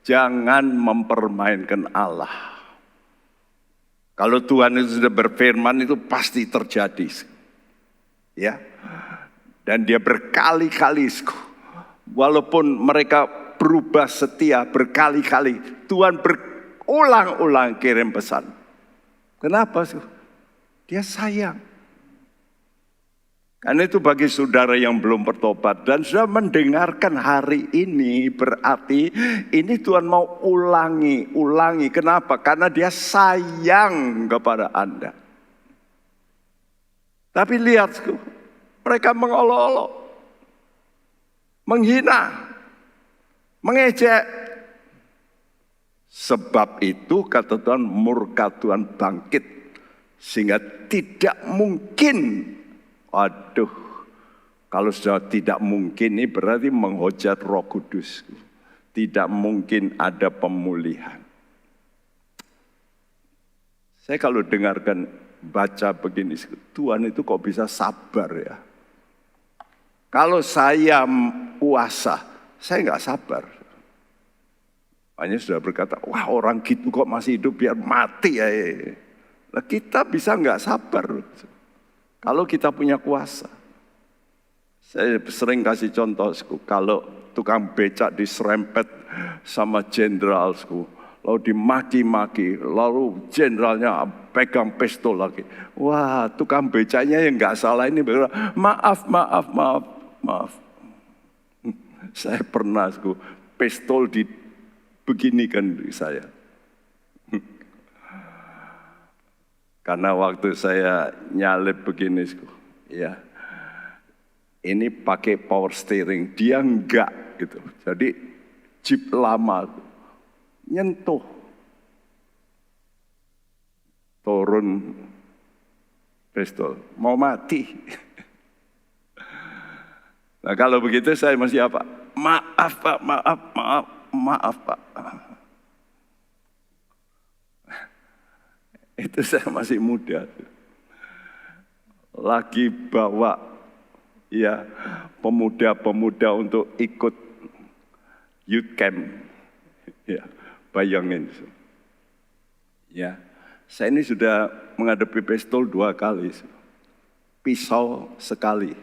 jangan mempermainkan Allah. Kalau Tuhan itu sudah berfirman itu pasti terjadi. Ya. Dan dia berkali-kali, walaupun mereka berubah setia berkali-kali, Tuhan berulang-ulang kirim pesan. Kenapa? Dia sayang. Karena itu bagi saudara yang belum bertobat dan sudah mendengarkan hari ini, berarti ini Tuhan mau ulangi. Kenapa? Karena dia sayang kepada Anda. Tapi lihat, mereka mengolok-olok, menghina, mengejek. Sebab itu kata Tuhan, murka Tuhan bangkit. Sehingga tidak mungkin. Aduh, kalau sudah tidak mungkin ini berarti menghujat Roh Kudus. Tidak mungkin ada pemulihan. Saya kalau dengarkan baca begini, Tuhan itu kok bisa sabar ya. Kalau saya puasa, saya nggak sabar. Hanya sudah berkata, wah orang gitu kok masih hidup biar mati ya. Nah, kita bisa nggak sabar. Kalau kita punya kuasa. Saya sering kasih contoh, kalau tukang becak diserempet sama jenderal, lalu dimaki-maki, lalu jenderalnya pegang pistol lagi. Wah, tukang becaknya yang nggak salah ini berkata, maaf. Saya pernah pistol dibeginikan di saya. Karena waktu saya nyalip begini, ya, ini pakai power steering, dia enggak gitu. Jadi jeep lama, nyentuh, turun pistol, mau mati. Nah kalau begitu saya masih apa? Maaf Pak. Itu saya masih muda. Lagi bawa ya pemuda-pemuda untuk ikut youth camp. Ya, bayangin. Ya, saya ini sudah menghadapi pistol 2 kali. Pisau sekali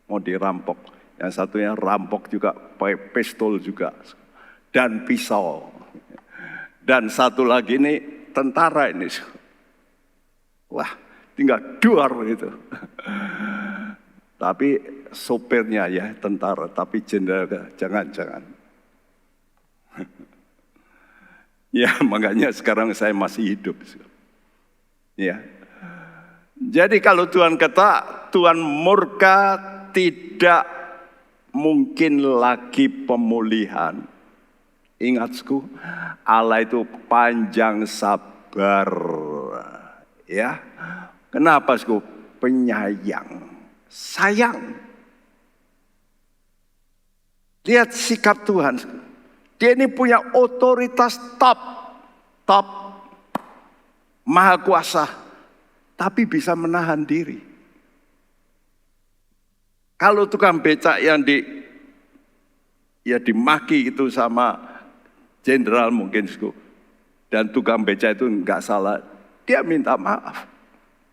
mau dirampok. Yang satunya rampok juga pakai pistol juga. Dan pisau. Dan satu lagi ini tentara ini. Wah, tinggal duar gitu. Tapi sopirnya ya tentara, tapi jenderal jangan. Ya, makanya sekarang saya masih hidup. Ya. Jadi kalau Tuhan kata, Tuhan murka, tidak mungkin lagi pemulihan. Ingatku, Allah itu panjang sabar. Ya, kenapa sku? Penyayang, sayang. Lihat sikap Tuhan. Dia ini punya otoritas top, maha kuasa, tapi bisa menahan diri. Kalau tukang becak yang dimaki itu sama jenderal mungkin, dan tukang becak itu enggak salah. Dia minta maaf.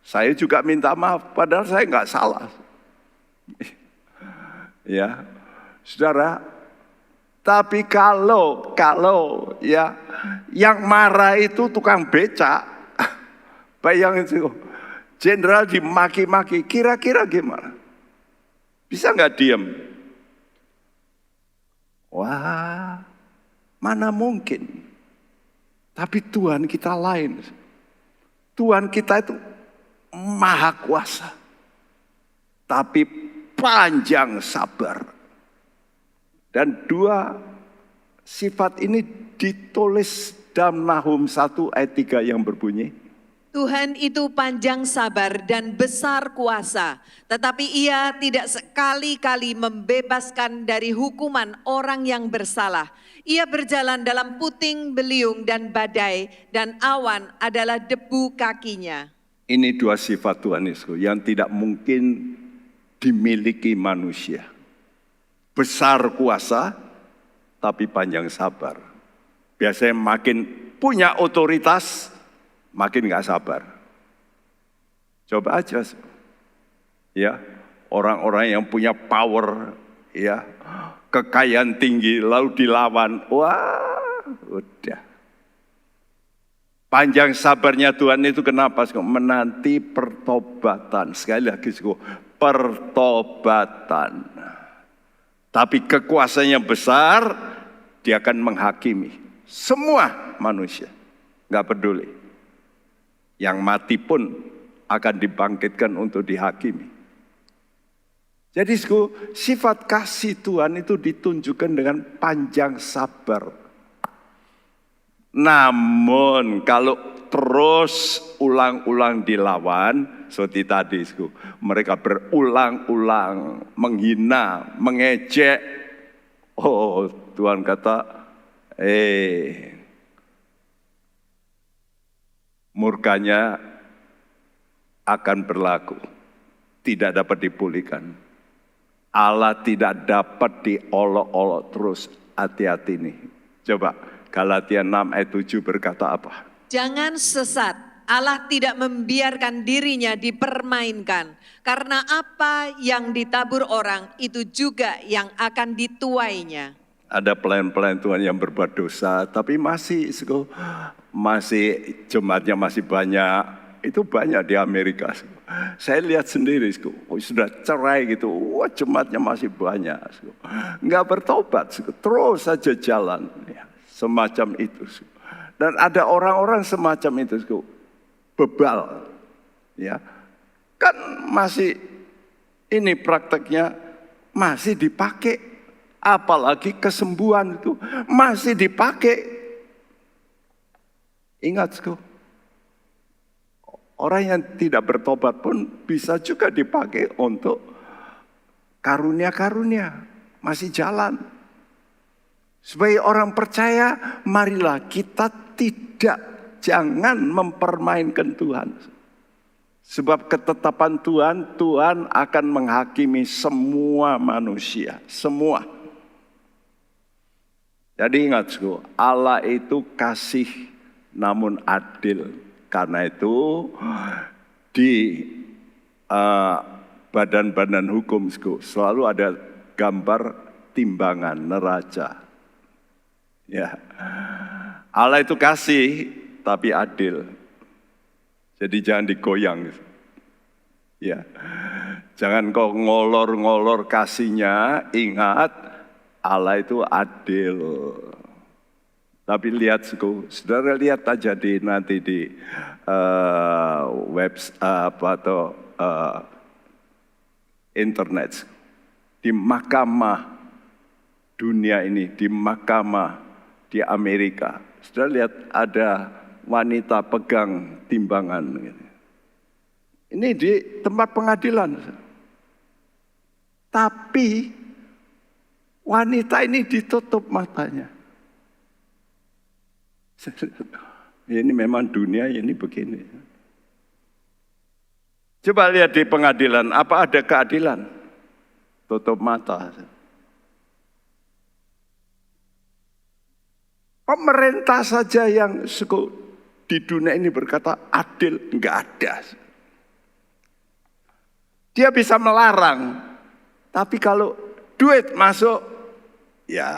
Saya juga minta maaf, padahal saya nggak salah. Ya, saudara. Tapi kalau ya, yang marah itu tukang becak, bayangin sih, jenderal dimaki-maki, kira-kira gimana? Bisa nggak diam? Wah, mana mungkin? Tapi Tuhan kita lain. Tuhan kita itu maha kuasa, tapi panjang sabar. Dan dua sifat ini ditulis dalam Nahum 1 ayat 3 yang berbunyi, Tuhan itu panjang sabar dan besar kuasa, tetapi Ia tidak sekali-kali membebaskan dari hukuman orang yang bersalah. Ia berjalan dalam puting beliung dan badai, dan awan adalah debu kakinya. ini dua sifat Tuhan Yesus yang tidak mungkin dimiliki manusia. Besar kuasa, tapi panjang sabar. Biasanya makin punya otoritas, makin gak sabar. Coba aja, ya, orang-orang yang punya power, ya, kekayaan tinggi, lalu dilawan, wah, udah. Panjang sabarnya Tuhan itu kenapa? Menanti pertobatan. Sekali lagi, pertobatan. Tapi kekuasaannya besar, dia akan menghakimi semua manusia. Gak peduli. Yang mati pun akan dibangkitkan untuk dihakimi. Jadi sifat kasih Tuhan itu ditunjukkan dengan panjang sabar. Namun kalau terus ulang-ulang dilawan, seperti tadi, mereka berulang-ulang menghina, mengejek. Oh, Tuhan kata, murkanya akan berlaku, tidak dapat dipulihkan. Allah tidak dapat diolok-olok terus. Hati-hati nih. Coba Galatia 6 ayat 7 berkata apa? Jangan sesat, Allah tidak membiarkan dirinya dipermainkan. Karena apa yang ditabur orang, itu juga yang akan dituainya. Ada pelayan-pelayan Tuhan yang berbuat dosa, tapi masih jemaatnya masih banyak. Itu banyak di Amerika. Saya lihat sendiri, sudah cerai gitu, wah jemaatnya masih banyak. Nggak bertobat, terus saja jalan. Ya, semacam itu. Dan ada orang-orang semacam itu, bebal. Ya, kan masih ini prakteknya masih dipakai. Apalagi kesembuhan itu masih dipakai. Ingat, orang yang tidak bertobat pun bisa juga dipakai untuk karunia-karunia. Masih jalan. Sebagai orang percaya, marilah kita jangan mempermainkan Tuhan. Sebab ketetapan Tuhan, Tuhan akan menghakimi semua manusia. Semua. Jadi ingat, Allah itu kasih namun adil. Karena itu di badan-badan hukum selalu ada gambar timbangan neraca. Ya, Allah itu kasih tapi adil. Jadi jangan digoyang. Ya, jangan kau ngolor-ngolor kasihnya. Ingat, Allah itu adil. Tapi lihat, saudara lihat aja nanti di internet, di mahkamah dunia ini, di mahkamah di Amerika. Saudara lihat ada wanita pegang timbangan. Ini di tempat pengadilan. Tapi wanita ini ditutup matanya. Ini memang dunia ini begini. Coba lihat di pengadilan, apa ada keadilan? Tutup mata. Pemerintah saja yang di dunia ini berkata adil, enggak ada. Dia bisa melarang. Tapi kalau duit masuk, ya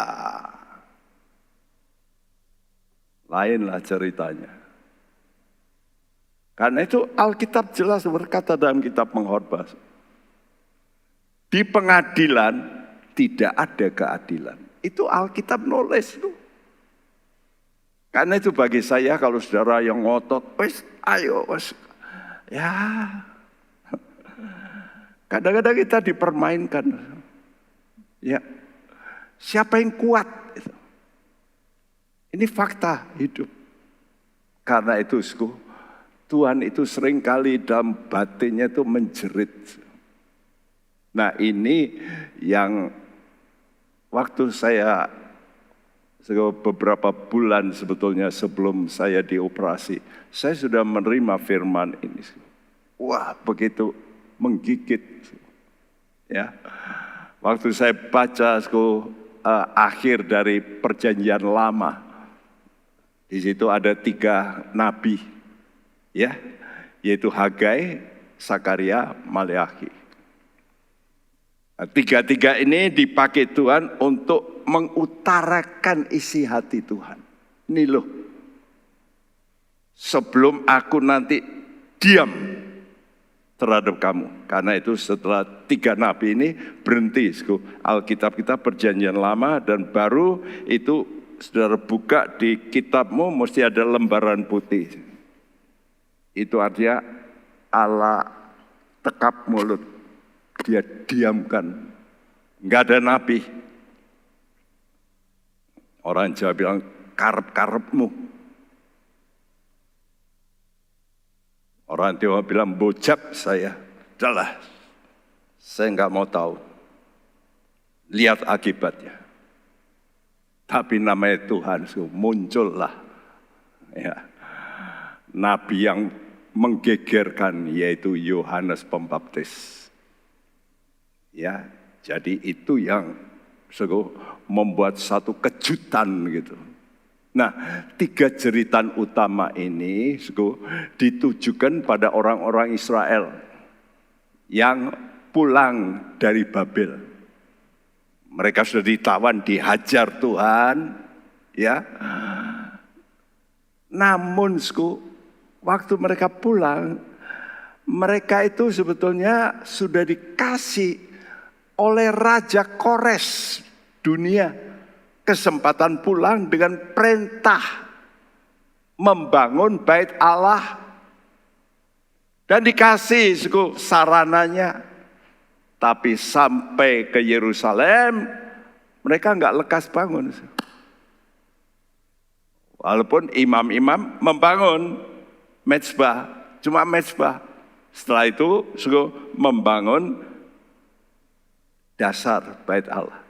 lainlah ceritanya. Karena itu Alkitab jelas berkata dalam kitab Pengkhotbah, di pengadilan tidak ada keadilan. Itu Alkitab nulis itu. Karena itu bagi saya kalau saudara yang ngotot, wes ayo wes. Ya. Kadang-kadang kita dipermainkan. Ya. Siapa yang kuat? Ini fakta hidup. Karena itu Tuhan itu seringkali dalam batinnya itu menjerit. Nah ini yang waktu saya beberapa bulan sebetulnya sebelum saya dioperasi, saya sudah menerima firman ini. Wah, begitu menggigit. Ya, waktu saya baca akhir dari Perjanjian Lama, di situ ada 3 nabi, ya, yaitu Hagai, Sakaria, Maleakhi. Nah, 3 ini dipakai Tuhan untuk mengutarakan isi hati Tuhan. Ini loh, sebelum aku nanti diam terhadap kamu. Karena itu setelah 3 nabi ini berhenti. Alkitab kita Perjanjian Lama dan baru itu saudara buka di kitabmu mesti ada lembaran putih. Itu artinya Allah tekap mulut. Dia diamkan. Enggak ada nabi. Orang Jawa bilang karep-karepmu. Orang Jawa bilang bojap saya. Udahlah, saya enggak mau tahu. Lihat akibatnya. Tapi namanya Tuhan muncullah. Ya. Nabi yang menggegerkan yaitu Yohanes Pembaptis. Ya, jadi itu yang membuat satu kejutan gitu. Nah, 3 jeritan utama ini ditujukan pada orang-orang Israel yang pulang dari Babel. Mereka sudah ditawan, dihajar Tuhan, ya. Namun, waktu mereka pulang, mereka itu sebetulnya sudah dikasih oleh Raja Kores dunia kesempatan pulang dengan perintah membangun bait Allah dan dikasih sarananya. Tapi sampai ke Yerusalem mereka enggak lekas bangun. Walaupun imam-imam membangun mezbah, cuma mezbah. Setelah itu membangun dasar bait Allah.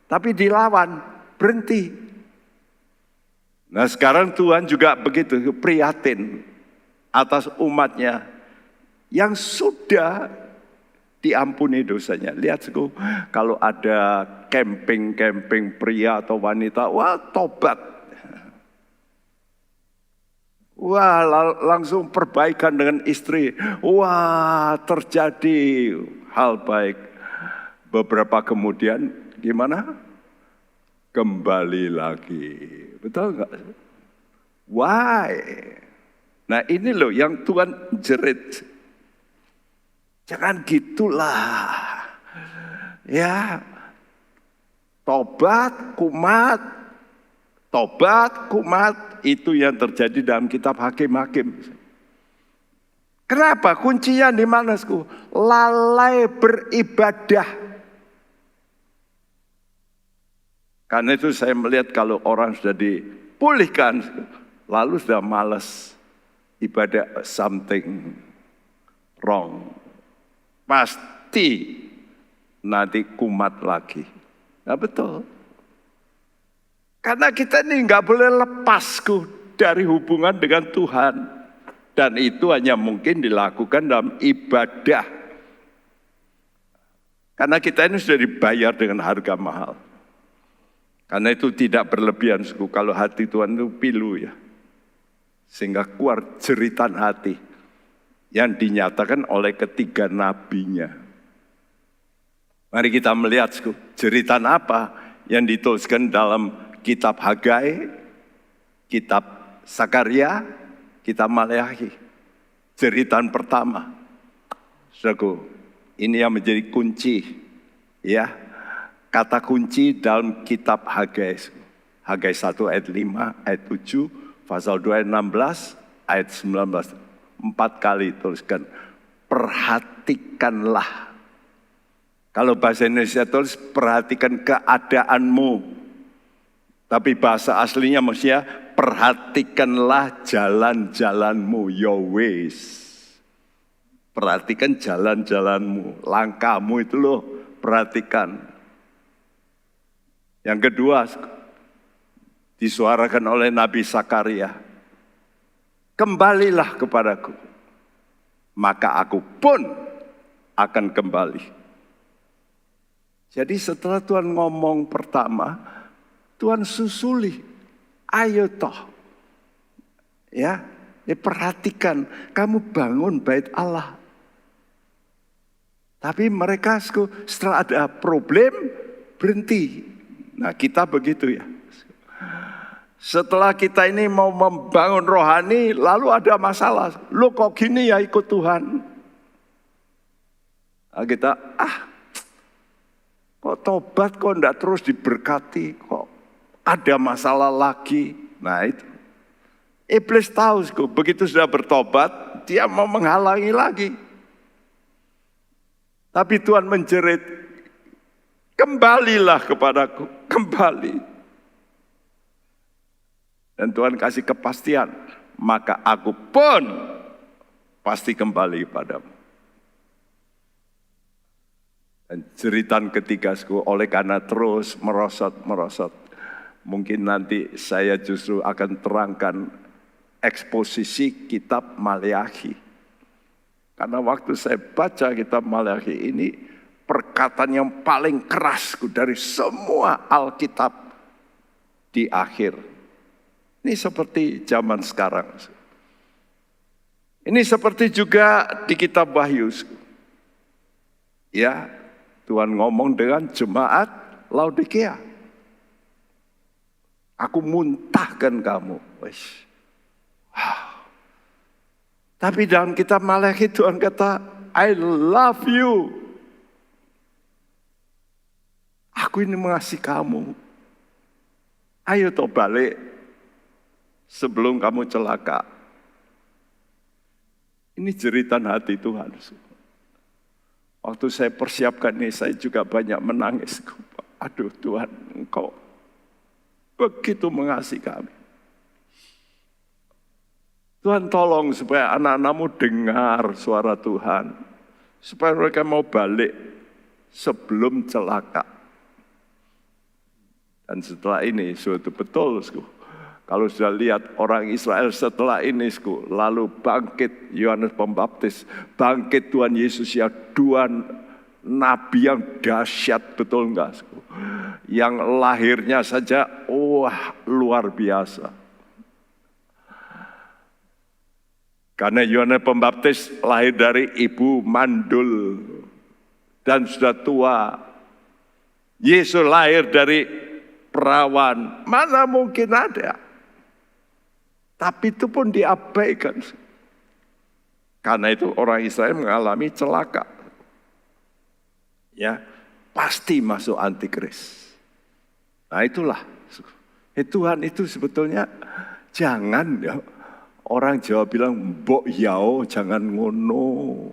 Tapi dilawan, berhenti. Nah sekarang Tuhan juga begitu, prihatin atas umatnya yang sudah diampuni dosanya. Lihat kalau ada camping pria atau wanita, wah tobat. Wah langsung perbaikan dengan istri. Wah terjadi hal baik. Beberapa kemudian gimana? Kembali lagi. Betul enggak? Why? Nah ini loh yang Tuhan jerit. Jangan gitulah. Ya. Tobat, kumat. Tobat, kumat. Itu yang terjadi dalam kitab Hakim-Hakim. Kenapa? Kuncinya di mana? Lalai beribadah. Karena itu saya melihat kalau orang sudah dipulihkan, lalu sudah malas ibadah, something wrong. Pasti nanti kumat lagi. Nah betul. Karena kita ini nggak boleh lepas dari hubungan dengan Tuhan. Dan itu hanya mungkin dilakukan dalam ibadah. Karena kita ini sudah dibayar dengan harga mahal. Karena itu tidak berlebihan, kalau hati Tuhan itu pilu ya. Sehingga keluar jeritan hati yang dinyatakan oleh 3 nabinya. Mari kita melihat jeritan apa yang dituliskan dalam kitab Hagai, kitab Sakaria, kitab Maleakhi. Jeritan pertama. Saudaraku, ini yang menjadi kunci, ya. Kata kunci dalam kitab Hagai. Hagai 1 ayat 5, ayat 7, pasal 2 ayat 16, ayat 19. 4 kali tuliskan, perhatikanlah. Kalau bahasa Indonesia tulis, perhatikan keadaanmu. Tapi bahasa aslinya maksudnya, perhatikanlah jalan-jalanmu, your ways. Perhatikan jalan-jalanmu, langkahmu itu loh, perhatikan. Yang kedua, disuarakan oleh Nabi Sakaria. Kembalilah kepadaku, maka aku pun akan kembali. Jadi setelah Tuhan ngomong pertama, Tuhan susuli, ayo toh. Ya, perhatikan, kamu bangun bait Allah. Tapi mereka setelah ada problem, berhenti. Nah kita begitu ya. Setelah kita ini mau membangun rohani, lalu ada masalah. Lu kok gini ya ikut Tuhan? Nah, kita, kok tobat kok enggak terus diberkati, kok ada masalah lagi. Nah itu. Iblis tahu, begitu sudah bertobat, dia mau menghalangi lagi. Tapi Tuhan menjerit, kembalilah kepadaku, kembali. Dan Tuhan kasih kepastian, maka aku pun pasti kembali kepadamu. Dan jeritan ketiga, oleh karena terus merosot. Mungkin nanti saya justru akan terangkan eksposisi kitab Maleakhi. Karena waktu saya baca kitab Maleakhi ini, perkataan yang paling keras dari semua Alkitab di akhir. Ini seperti zaman sekarang. Ini seperti juga di kitab Wahyu. Ya, Tuhan ngomong dengan jemaat Laodikia. Aku muntahkan kamu. Tapi dalam kitab Maleakhi Tuhan kata, I love you. Aku ini mengasihi kamu. Ayo toh balik sebelum kamu celaka. Ini jeritan hati Tuhan. Waktu saya persiapkan ini, saya juga banyak menangis. Aduh Tuhan, Engkau begitu mengasihi kami. Tuhan tolong supaya anak-anakmu dengar suara Tuhan. Supaya mereka mau balik sebelum celaka. Dan setelah ini, suatu betul, kalau sudah lihat orang Israel setelah ini, lalu bangkit Yohanes Pembaptis, bangkit Tuhan Yesus ya, Tuhan Nabi yang dahsyat, betul enggak? Yang lahirnya saja, wah luar biasa. Karena Yohanes Pembaptis lahir dari ibu mandul dan sudah tua. Yesus lahir dari perawan, mana mungkin ada? Tapi itu pun diabaikan. Karena itu orang Israel mengalami celaka. Ya, pasti masuk antikris. Nah itulah. Tuhan itu sebetulnya jangan ya. Orang Jawa bilang, mbok yao jangan ngono.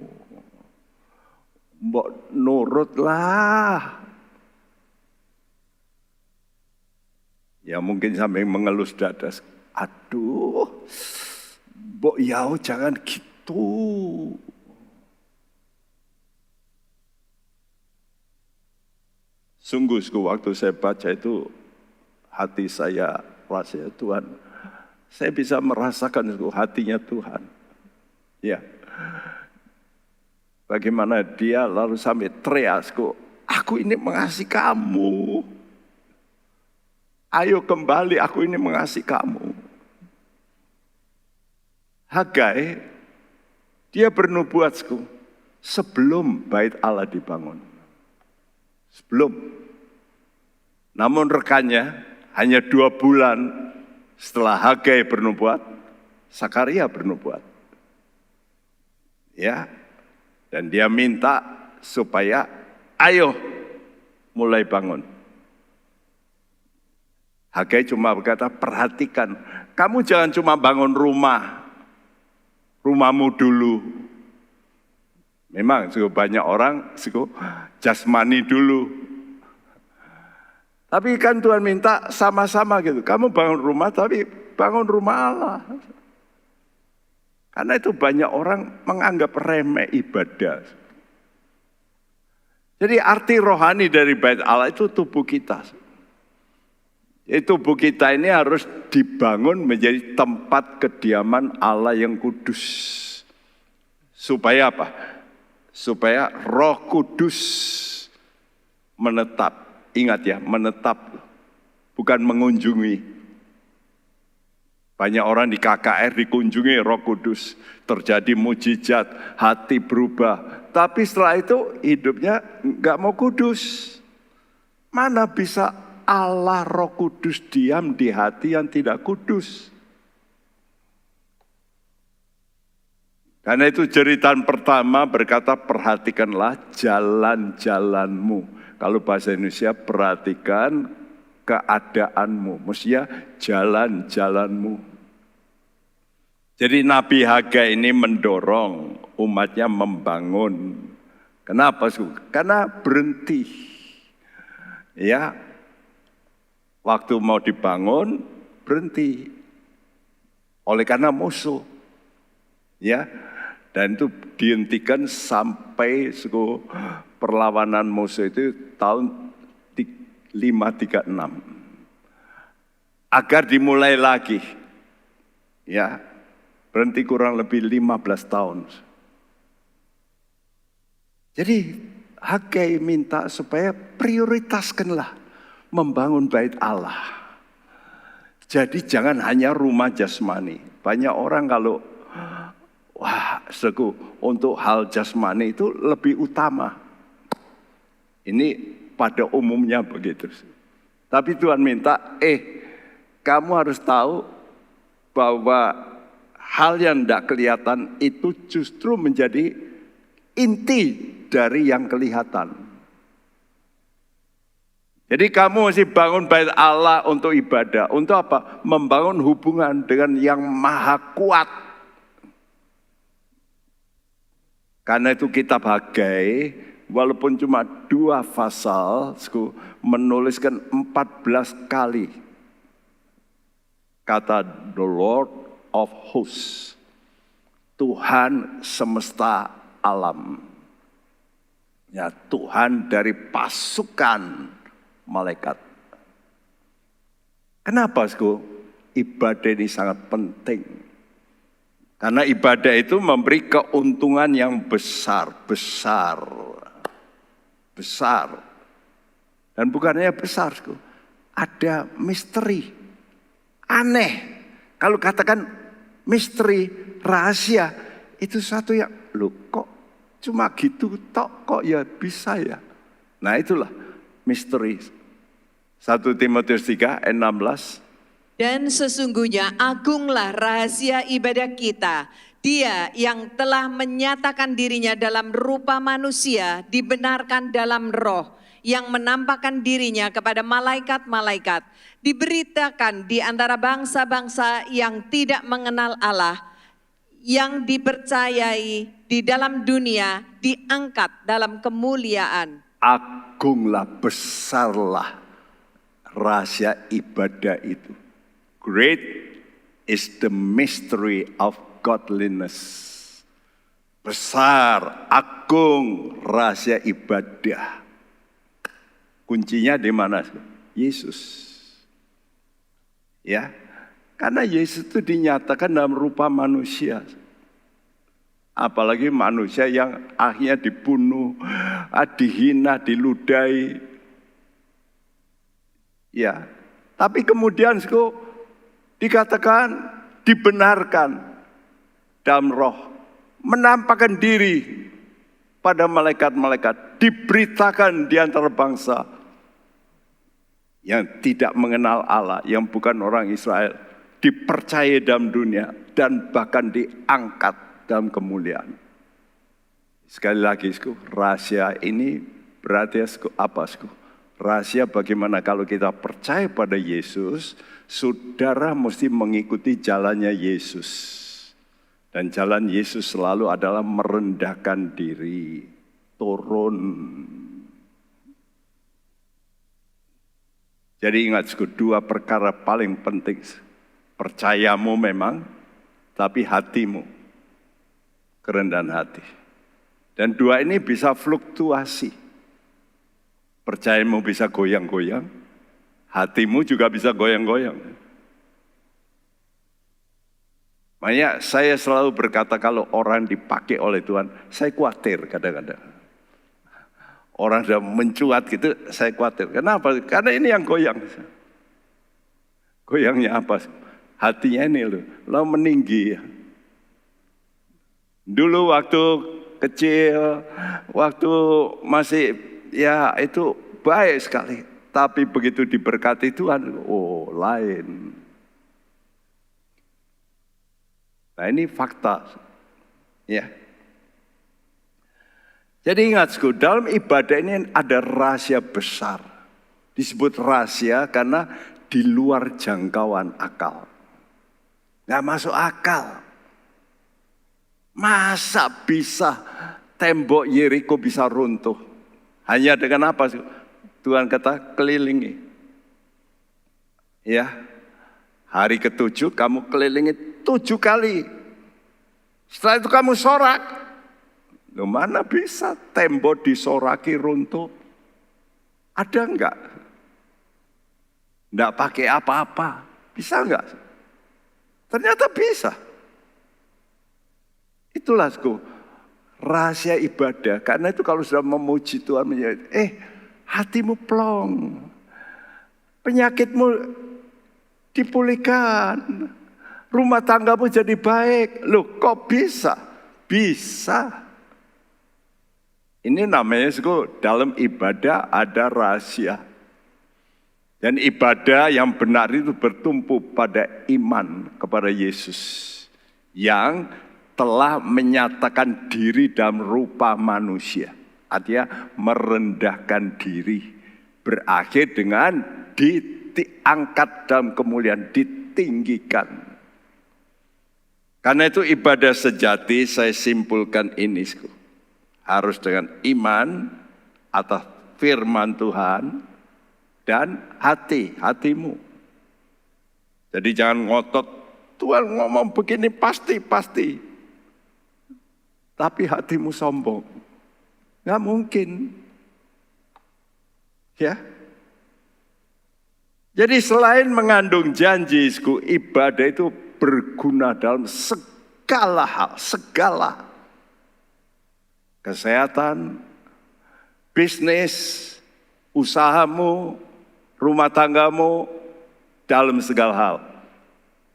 Mbok nurut lah. Ya mungkin sampai mengelus dada. Aduh, mbok yao jangan gitu. Sungguh waktu saya baca itu, hati saya rasa Tuhan. Saya bisa merasakan hatinya Tuhan. Ya. Bagaimana dia lalu sampai teriak, aku ini mengasihi kamu. Ayo kembali, aku ini mengasihi kamu. Hagai, dia bernubuat sebelum bait Allah dibangun. Sebelum. Namun rekannya hanya 2 bulan setelah Hagai bernubuat, Sakaria bernubuat. Ya, dan dia minta supaya ayo mulai bangun. Hagai cuma berkata, perhatikan, kamu jangan cuma bangun rumahmu dulu. Memang banyak orang jasmani dulu. Tapi kan Tuhan minta sama-sama gitu. Kamu bangun rumah tapi bangun rumah Allah. Karena itu banyak orang menganggap remeh ibadah. Jadi arti rohani dari bait Allah itu tubuh kita. Tubuh kita ini harus dibangun menjadi tempat kediaman Allah yang kudus. Supaya apa? Supaya Roh Kudus menetap. Ingat ya, menetap, bukan mengunjungi. Banyak orang di KKR dikunjungi Roh Kudus, terjadi mujizat, hati berubah. Tapi setelah itu hidupnya nggak mau kudus. Mana bisa Allah Roh Kudus diam di hati yang tidak kudus? Karena itu jeritan pertama berkata, perhatikanlah jalan-jalanmu. Kalau bahasa Indonesia, perhatikan keadaanmu. Maksudnya jalan-jalanmu. Jadi Nabi Hagai ini mendorong umatnya membangun. Kenapa? Karena berhenti. Ya, waktu mau dibangun, berhenti. Oleh karena musuh. Ya, dan itu dihentikan sampai perlawanan musuh itu tahun 536. Agar dimulai lagi. Ya, berhenti kurang lebih 15 tahun. Jadi Hagai minta supaya prioritaskanlah membangun bait Allah. Jadi jangan hanya rumah jasmani. Banyak orang kalau untuk hal jasmani itu lebih utama. Ini pada umumnya begitu. Tapi Tuhan minta, kamu harus tahu bahwa hal yang tidak kelihatan itu justru menjadi inti dari yang kelihatan. Jadi kamu mesti bangun bait Allah untuk ibadah. Untuk apa? Membangun hubungan dengan yang maha kuat. Karena itu kitab Hagai, walaupun cuma 2 pasal, menuliskan 14 kali kata the Lord of Hosts, Tuhan semesta alam. Ya, Tuhan dari pasukan malaikat. Kenapa, ibadah ini sangat penting? Karena ibadah itu memberi keuntungan yang besar. Dan bukan hanya besar, ada misteri. Aneh. Kalau katakan misteri, rahasia, itu satu yang, kok cuma gitu kok ya bisa ya. Nah itulah misteri. 1 Timotius 3 ayat 16. Dan sesungguhnya agunglah rahasia ibadah kita. Dia yang telah menyatakan dirinya dalam rupa manusia, dibenarkan dalam roh, yang menampakkan dirinya kepada malaikat-malaikat, diberitakan di antara bangsa-bangsa yang tidak mengenal Allah, yang dipercayai di dalam dunia, diangkat dalam kemuliaan. Agunglah, besarlah rahasia ibadah itu. Great is the mystery of godliness. Besar, agung rahasia ibadah. Kuncinya di mana? Yesus. Ya, karena Yesus itu dinyatakan dalam rupa manusia. Apalagi manusia yang akhirnya dibunuh, dihina, diludahi. Ya, tapi kemudian dikatakan dibenarkan dalam roh, menampakkan diri pada malaikat-malaikat, diberitakan di antara bangsa yang tidak mengenal Allah, yang bukan orang Israel, dipercaya dalam dunia dan bahkan diangkat dalam kemuliaan. Sekali lagi, rahasia ini berarti apa? Rahasia bagaimana kalau kita percaya pada Yesus, saudara mesti mengikuti jalannya Yesus. Dan jalan Yesus selalu adalah merendahkan diri, turun. Jadi ingat, dua perkara paling penting. Percayamu memang, tapi hatimu, kerendahan hati. Dan dua ini bisa fluktuasi. Percayamu bisa goyang-goyang, hatimu juga bisa goyang-goyang. Makanya saya selalu berkata kalau orang dipakai oleh Tuhan, saya khawatir kadang-kadang. Orang sudah mencuat gitu, saya khawatir. Kenapa? Karena ini yang goyang. Goyangnya apa? Hatinya ini loh meninggi. Dulu waktu kecil, waktu masih ya itu baik sekali. Tapi begitu diberkati Tuhan, oh lain. Nah ini fakta. Ya. Jadi ingat, dalam ibadah ini ada rahasia besar. Disebut rahasia karena di luar jangkauan akal. Nggak masuk akal. Masa bisa tembok Yeriko bisa runtuh? Hanya dengan apa? Tuhan kata kelilingi. Ya, hari ke-7 kamu kelilingi 7 kali. Setelah itu kamu sorak. Loh, mana bisa tembok disoraki runtuh? Ada enggak? Enggak pakai apa-apa. Bisa enggak? Ternyata bisa. Itulah rahasia ibadah. Karena itu kalau sudah memuji Tuhan, hatimu plong. Penyakitmu dipulihkan. Rumah tanggamu jadi baik. Loh, kok bisa? Bisa. Ini namanya dalam ibadah ada rahasia. Dan ibadah yang benar itu bertumpu pada iman kepada Yesus. Yang telah menyatakan diri dalam rupa manusia. Artinya merendahkan diri. Berakhir dengan diangkat dalam kemuliaan, ditinggikan. Karena itu ibadah sejati saya simpulkan ini. Harus dengan iman atas firman Tuhan dan hatimu. Jadi jangan ngotot, Tuhan ngomong begini pasti. Tapi hatimu sombong. Nggak mungkin. Ya. Jadi selain mengandung janji, ibadah itu berguna dalam segala hal, kesehatan, bisnis, usahamu, rumah tanggamu, dalam segala hal.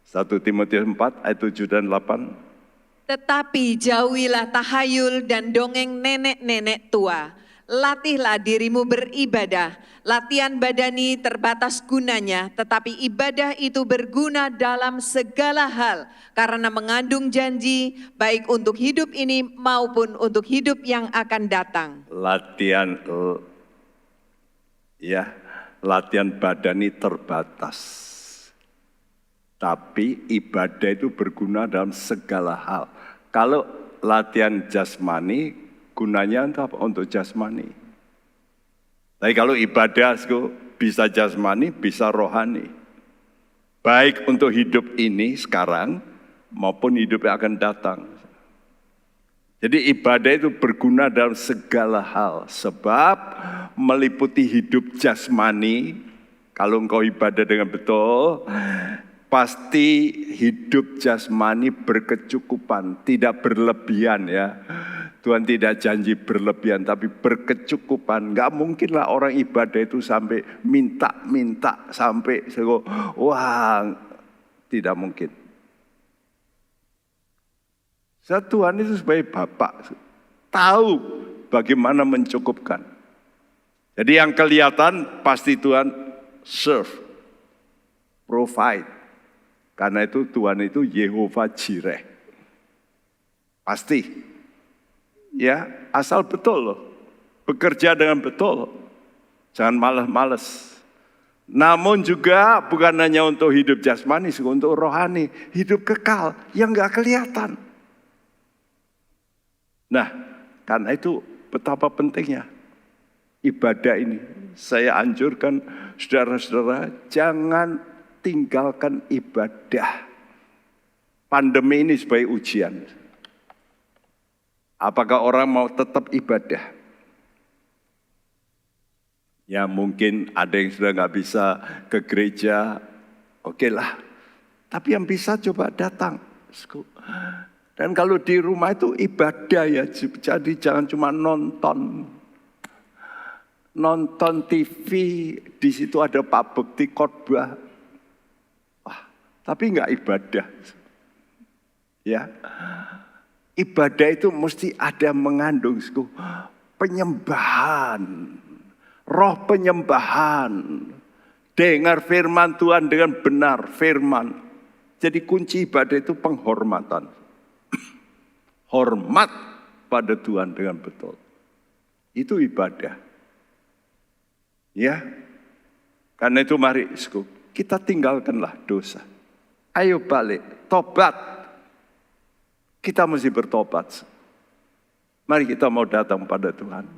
1 Timotius 4 ayat 7 dan 8. Tetapi jauhilah tahayul dan dongeng nenek-nenek tua. Latihlah dirimu beribadah. Latihan badani terbatas gunanya, tetapi ibadah itu berguna dalam segala hal. Karena mengandung janji, baik untuk hidup ini maupun untuk hidup yang akan datang. Latihan badani terbatas. Tapi ibadah itu berguna dalam segala hal. Kalau latihan jasmani, gunanya untuk jasmani. Tapi kalau ibadah bisa jasmani, bisa rohani. Baik untuk hidup ini sekarang, maupun hidup yang akan datang. Jadi ibadah itu berguna dalam segala hal. Sebab meliputi hidup jasmani, kalau engkau ibadah dengan betul, pasti hidup jasmani berkecukupan, tidak berlebihan ya. Tuhan tidak janji berlebihan, tapi berkecukupan. Gak mungkinlah orang ibadah itu sampai minta, sampai wah, tidak mungkin. Tuhan itu sebagai Bapak, tahu bagaimana mencukupkan. Jadi yang kelihatan pasti Tuhan serve, provide. Karena itu Tuhan itu Yehova Jireh. Pasti. Ya, asal betul loh. Bekerja dengan betul. Jangan malas-malas. Namun juga bukan hanya untuk hidup jasmani, untuk rohani, hidup kekal yang gak kelihatan. Nah, karena itu betapa pentingnya ibadah ini. Saya anjurkan saudara-saudara, jangan tinggalkan ibadah. Pandemi ini sebagai ujian. Apakah orang mau tetap ibadah? Ya mungkin ada yang sudah gak bisa ke gereja, oke lah. Tapi yang bisa coba datang. Dan kalau di rumah itu ibadah ya, jadi jangan cuma nonton TV, di situ ada Pak Bekti khotbah. Wah, tapi nggak ibadah. Ya, ibadah itu mesti ada mengandung penyembahan, roh penyembahan, dengar firman Tuhan dengan benar firman. Jadi kunci ibadah itu penghormatan. Hormat pada Tuhan dengan betul. Itu ibadah. Ya. Karena itu mari kita tinggalkanlah dosa. Ayo balik, tobat. Kita mesti bertobat. Mari kita mau datang pada Tuhan.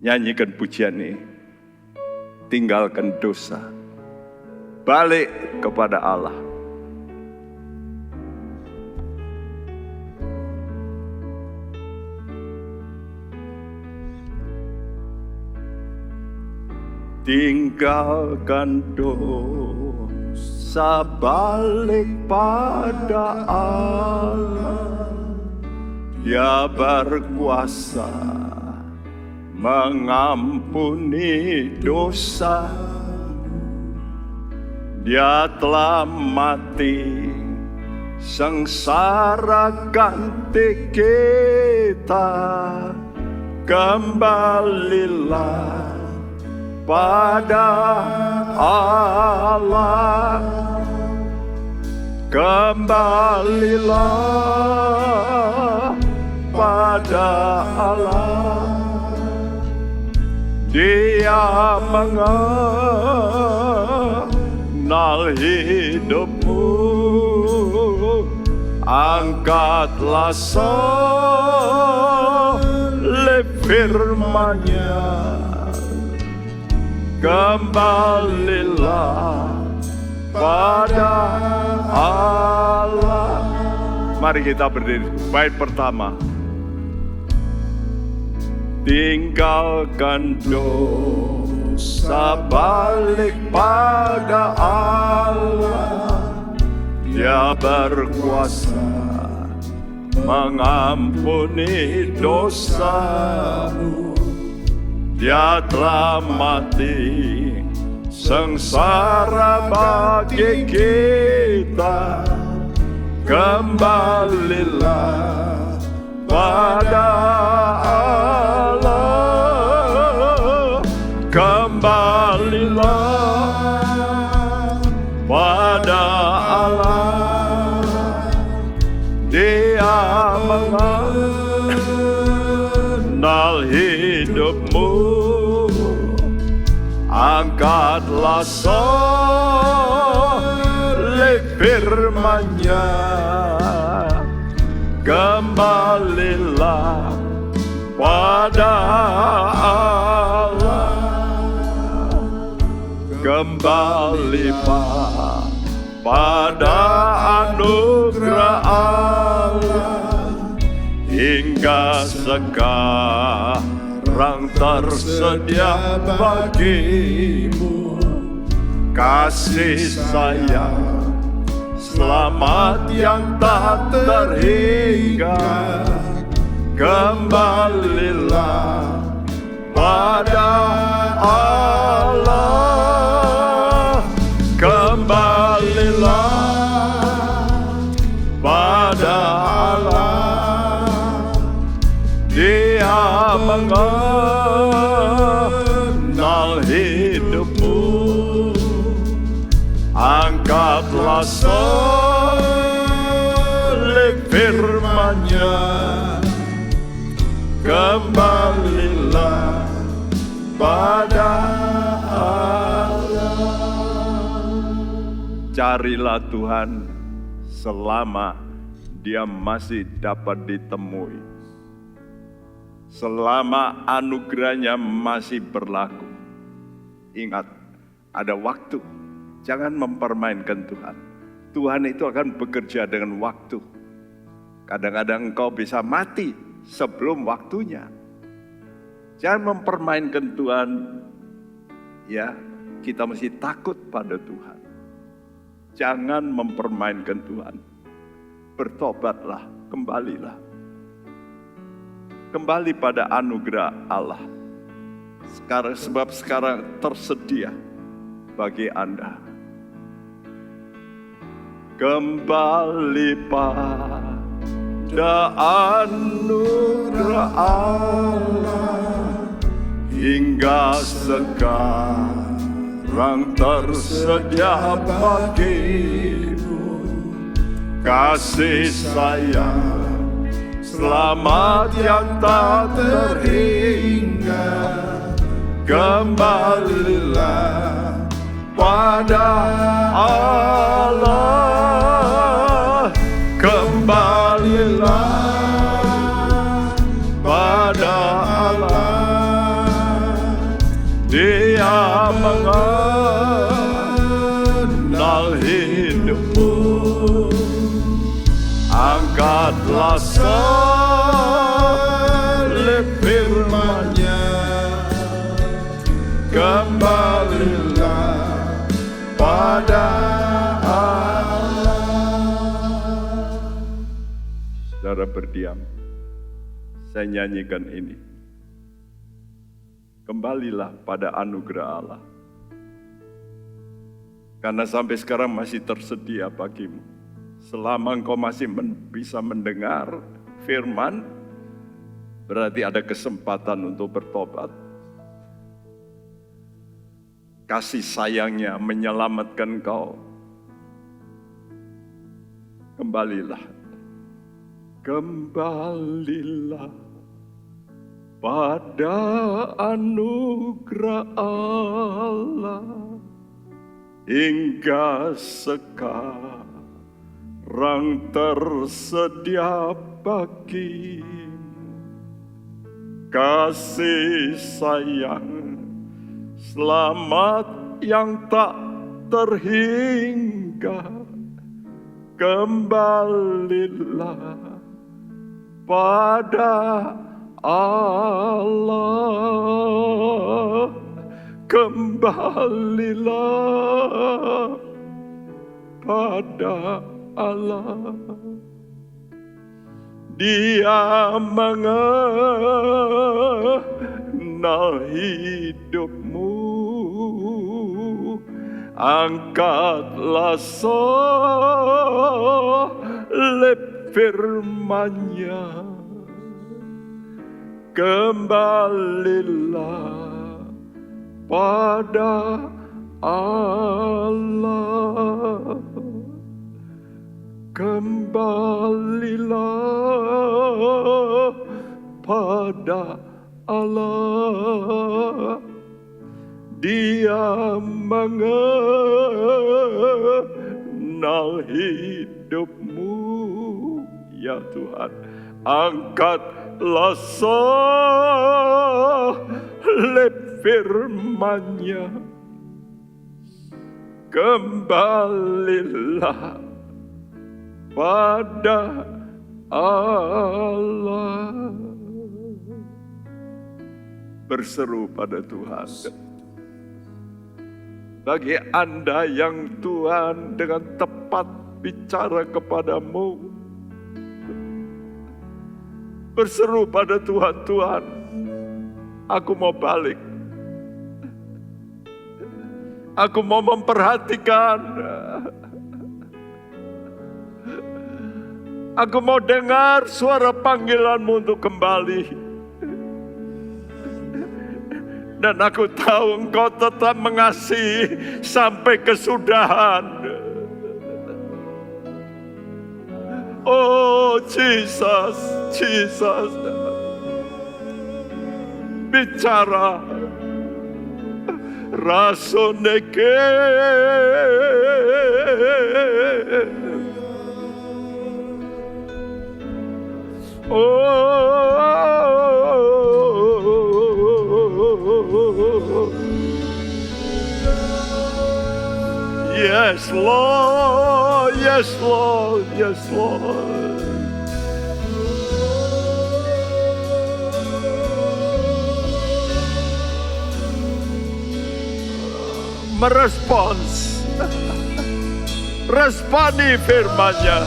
Nyanyikan pujian ini. Tinggalkan dosa. Balik kepada Allah. Tinggalkan dosa, balik pada Allah. Dia berkuasa mengampuni dosa. Dia telah mati sengsara ganti kita. Kembalilah pada Allah, kembalilah pada Allah. Dia mengenal hidupmu, angkatlah soleh firman-Nya. Kembalilah pada Allah. Mari kita berdiri. Bait pertama. Tinggalkan dosa, balik pada Allah. Dia berkuasa mengampuni dosamu. Dia telah mati sengsara bagi kita. Kembalilah pada Allah, kembalilah pada Allah. Dia mengenal hidupmu, angkatlah soleh firman-Nya. Kembalilah pada Allah, kembali pada anugerah Allah. Hingga sekarang tersedia bagimu kasih sayang, selamat yang tak terhingga. Kembalilah pada Allah, kembalilah pada Allah. Dia angkatlah selip firman-Nya, kembalilah pada Allah. Carilah Tuhan selama Dia masih dapat ditemui, selama anugerah-Nya masih berlaku. Ingat, ada waktu. Jangan mempermainkan Tuhan. Tuhan itu akan bekerja dengan waktu. Kadang-kadang engkau bisa mati sebelum waktunya. Jangan mempermainkan Tuhan. Ya, kita mesti takut pada Tuhan. Jangan mempermainkan Tuhan. Bertobatlah, kembalilah. Kembali pada anugerah Allah. Sebab sekarang tersedia bagi Anda. Kembali pada anugerah Allah, hingga sekarang tersedia bagimu kasih sayang, selamat yang tak terhingga. Kembalilah pada Allah, kembalilah pada Allah. Dia mengenal hidupmu. Angkatlah selip firman-Nya, kembalilah pada Allah. Saudara berdiam, saya nyanyikan ini. Kembalilah pada anugerah Allah. Karena sampai sekarang masih tersedia bagimu. Selama engkau masih bisa mendengar firman, berarti ada kesempatan untuk bertobat. Kasih sayang-Nya menyelamatkan engkau. Kembalilah. Kembalilah pada anugerah Allah, hingga sekarang tersedia bagimu kasih sayang, selamat yang tak terhingga. Kembalilah pada Allah, kembalilah pada Allah. Dia mengenal hidupmu. Angkatlah selip firman-Nya, kembalilah pada Allah, kembalilah pada Allah. Dia mengenal hidupmu, ya Tuhan. Angkatlah selip firman-Nya, kembalilah pada Allah. Berseru pada Tuhan. Bagi Anda yang Tuhan dengan tepat bicara kepadamu, berseru pada Tuhan, Tuhan, aku mau balik. Aku mau memperhatikan. Aku mau dengar suara panggilan-Mu untuk kembali. Dan aku tahu Engkau tetap mengasihi sampai kesudahan. Oh Jesus, Jesus. Bicara rasoneke. Oh, yes, Lord, yes, Lord, yes, Lord. Merespons, responi firman-Nya.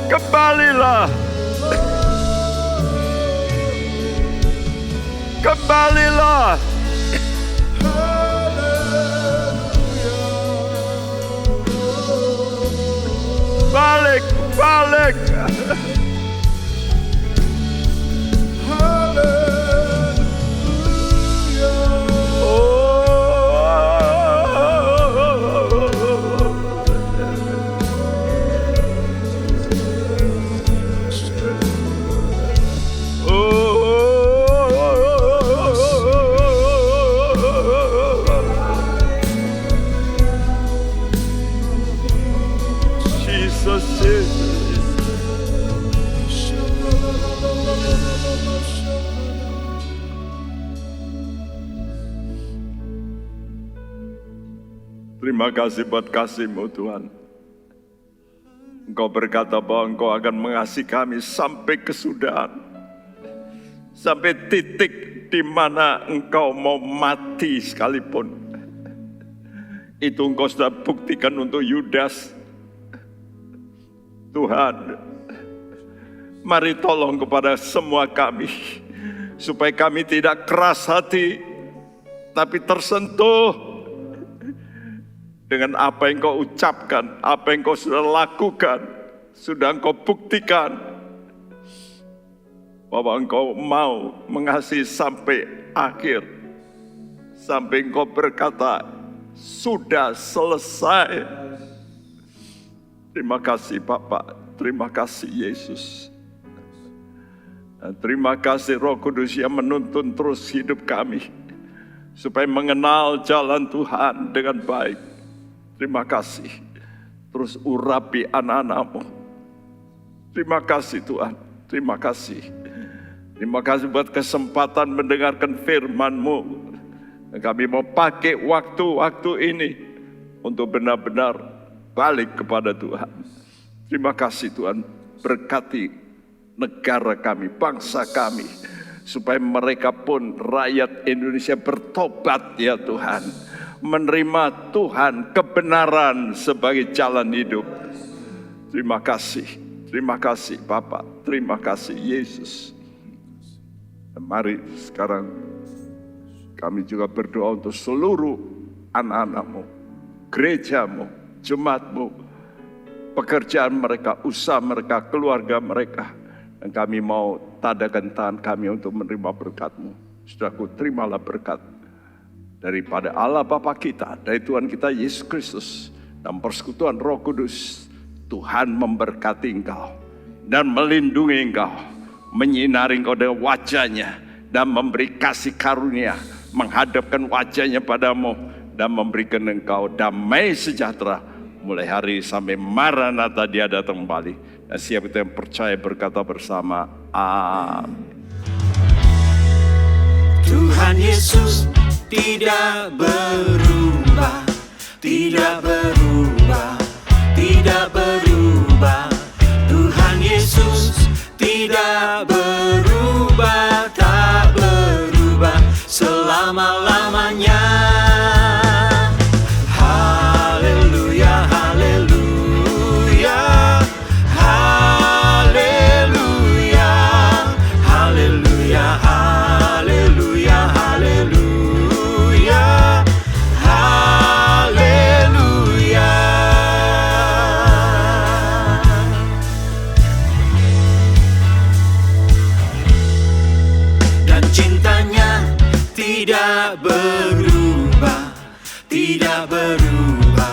Kembalilah, kembalilah. Balik, balik. Terima kasih buat kasih-Mu Tuhan. Engkau berkata bahwa Engkau akan mengasihi kami sampai kesudahan. Sampai titik di mana Engkau mau mati sekalipun. Itu Engkau sudah buktikan untuk Yudas. Tuhan, mari tolong kepada semua kami. Supaya kami tidak keras hati, tapi tersentuh dengan apa yang Kau ucapkan, apa yang Kau sudah lakukan, sudah Engkau buktikan bahwa Engkau mau mengasihi sampai akhir, sampai Engkau berkata, sudah selesai. Terima kasih Bapak, terima kasih Yesus. Dan terima kasih Roh Kudus yang menuntun terus hidup kami, supaya mengenal jalan Tuhan dengan baik. Terima kasih, terus urapi anak-anak-Mu. Terima kasih Tuhan, terima kasih. Terima kasih buat kesempatan mendengarkan firman-Mu. Dan kami mau pakai waktu-waktu ini untuk benar-benar balik kepada Tuhan. Terima kasih Tuhan, berkati negara kami, bangsa kami. Supaya mereka pun rakyat Indonesia bertobat ya Tuhan. Menerima Tuhan kebenaran sebagai jalan hidup. Terima kasih Bapak, terima kasih Yesus. Dan mari sekarang kami juga berdoa untuk seluruh anak-anak-Mu, gereja-Mu, jemaat-Mu, pekerjaan mereka, usaha mereka, keluarga mereka. Dan kami mau tadakan tangan kami untuk menerima berkat-Mu. Saudaraku, terimalah berkat daripada Allah Bapa kita, dari Tuhan kita Yesus Kristus, dan persekutuan Roh Kudus. Tuhan memberkati engkau dan melindungi engkau, menyinari engkau dengan wajah-Nya, dan memberi kasih karunia, menghadapkan wajah-Nya padamu, dan memberikan engkau damai sejahtera mulai hari sampai Maranatha Dia datang kembali. Dan siap kita yang percaya berkata bersama, amin. Tuhan Yesus tidak berubah, tidak berubah, tidak berubah. Tuhan Yesus tidak berubah, tak berubah selama-lamanya. Haleluya, haleluya, haleluya, haleluya, haleluya, haleluya, haleluya. Dan cintanya tidak berubah, tidak berubah,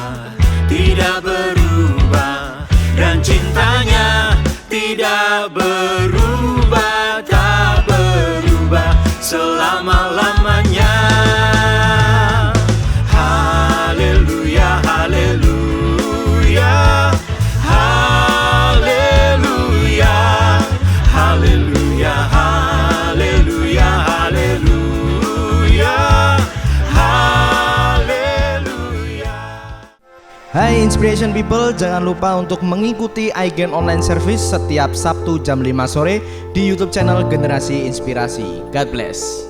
tidak berubah, dan cintanya tidak berubah, tak berubah selama-lamanya. Haleluya, haleluya, haleluya, haleluya, haleluya, haleluya, haleluya. Hai Inspiration People, jangan lupa untuk mengikuti iGen Online Service setiap Sabtu jam 5 sore di YouTube channel Generasi Inspirasi. God bless.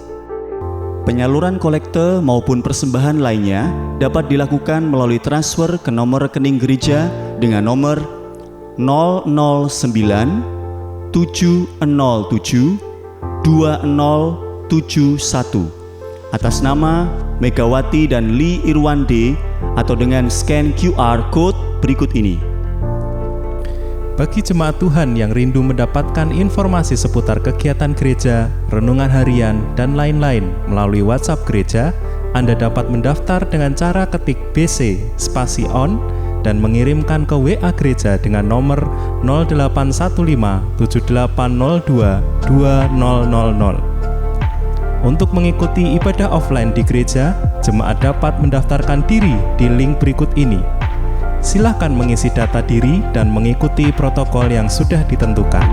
Penyaluran kolekte maupun persembahan lainnya dapat dilakukan melalui transfer ke nomor rekening gereja dengan nomor 009 707 2071 atas nama Megawati dan Lee Irwande atau dengan scan QR Code berikut ini. Bagi jemaat Tuhan yang rindu mendapatkan informasi seputar kegiatan gereja, renungan harian, dan lain-lain melalui WhatsApp gereja, Anda dapat mendaftar dengan cara ketik BC spasi on dan mengirimkan ke WA gereja dengan nomor 0815 7802 2000. Untuk mengikuti ibadah offline di gereja, jemaat dapat mendaftarkan diri di link berikut ini. Silakan mengisi data diri dan mengikuti protokol yang sudah ditentukan.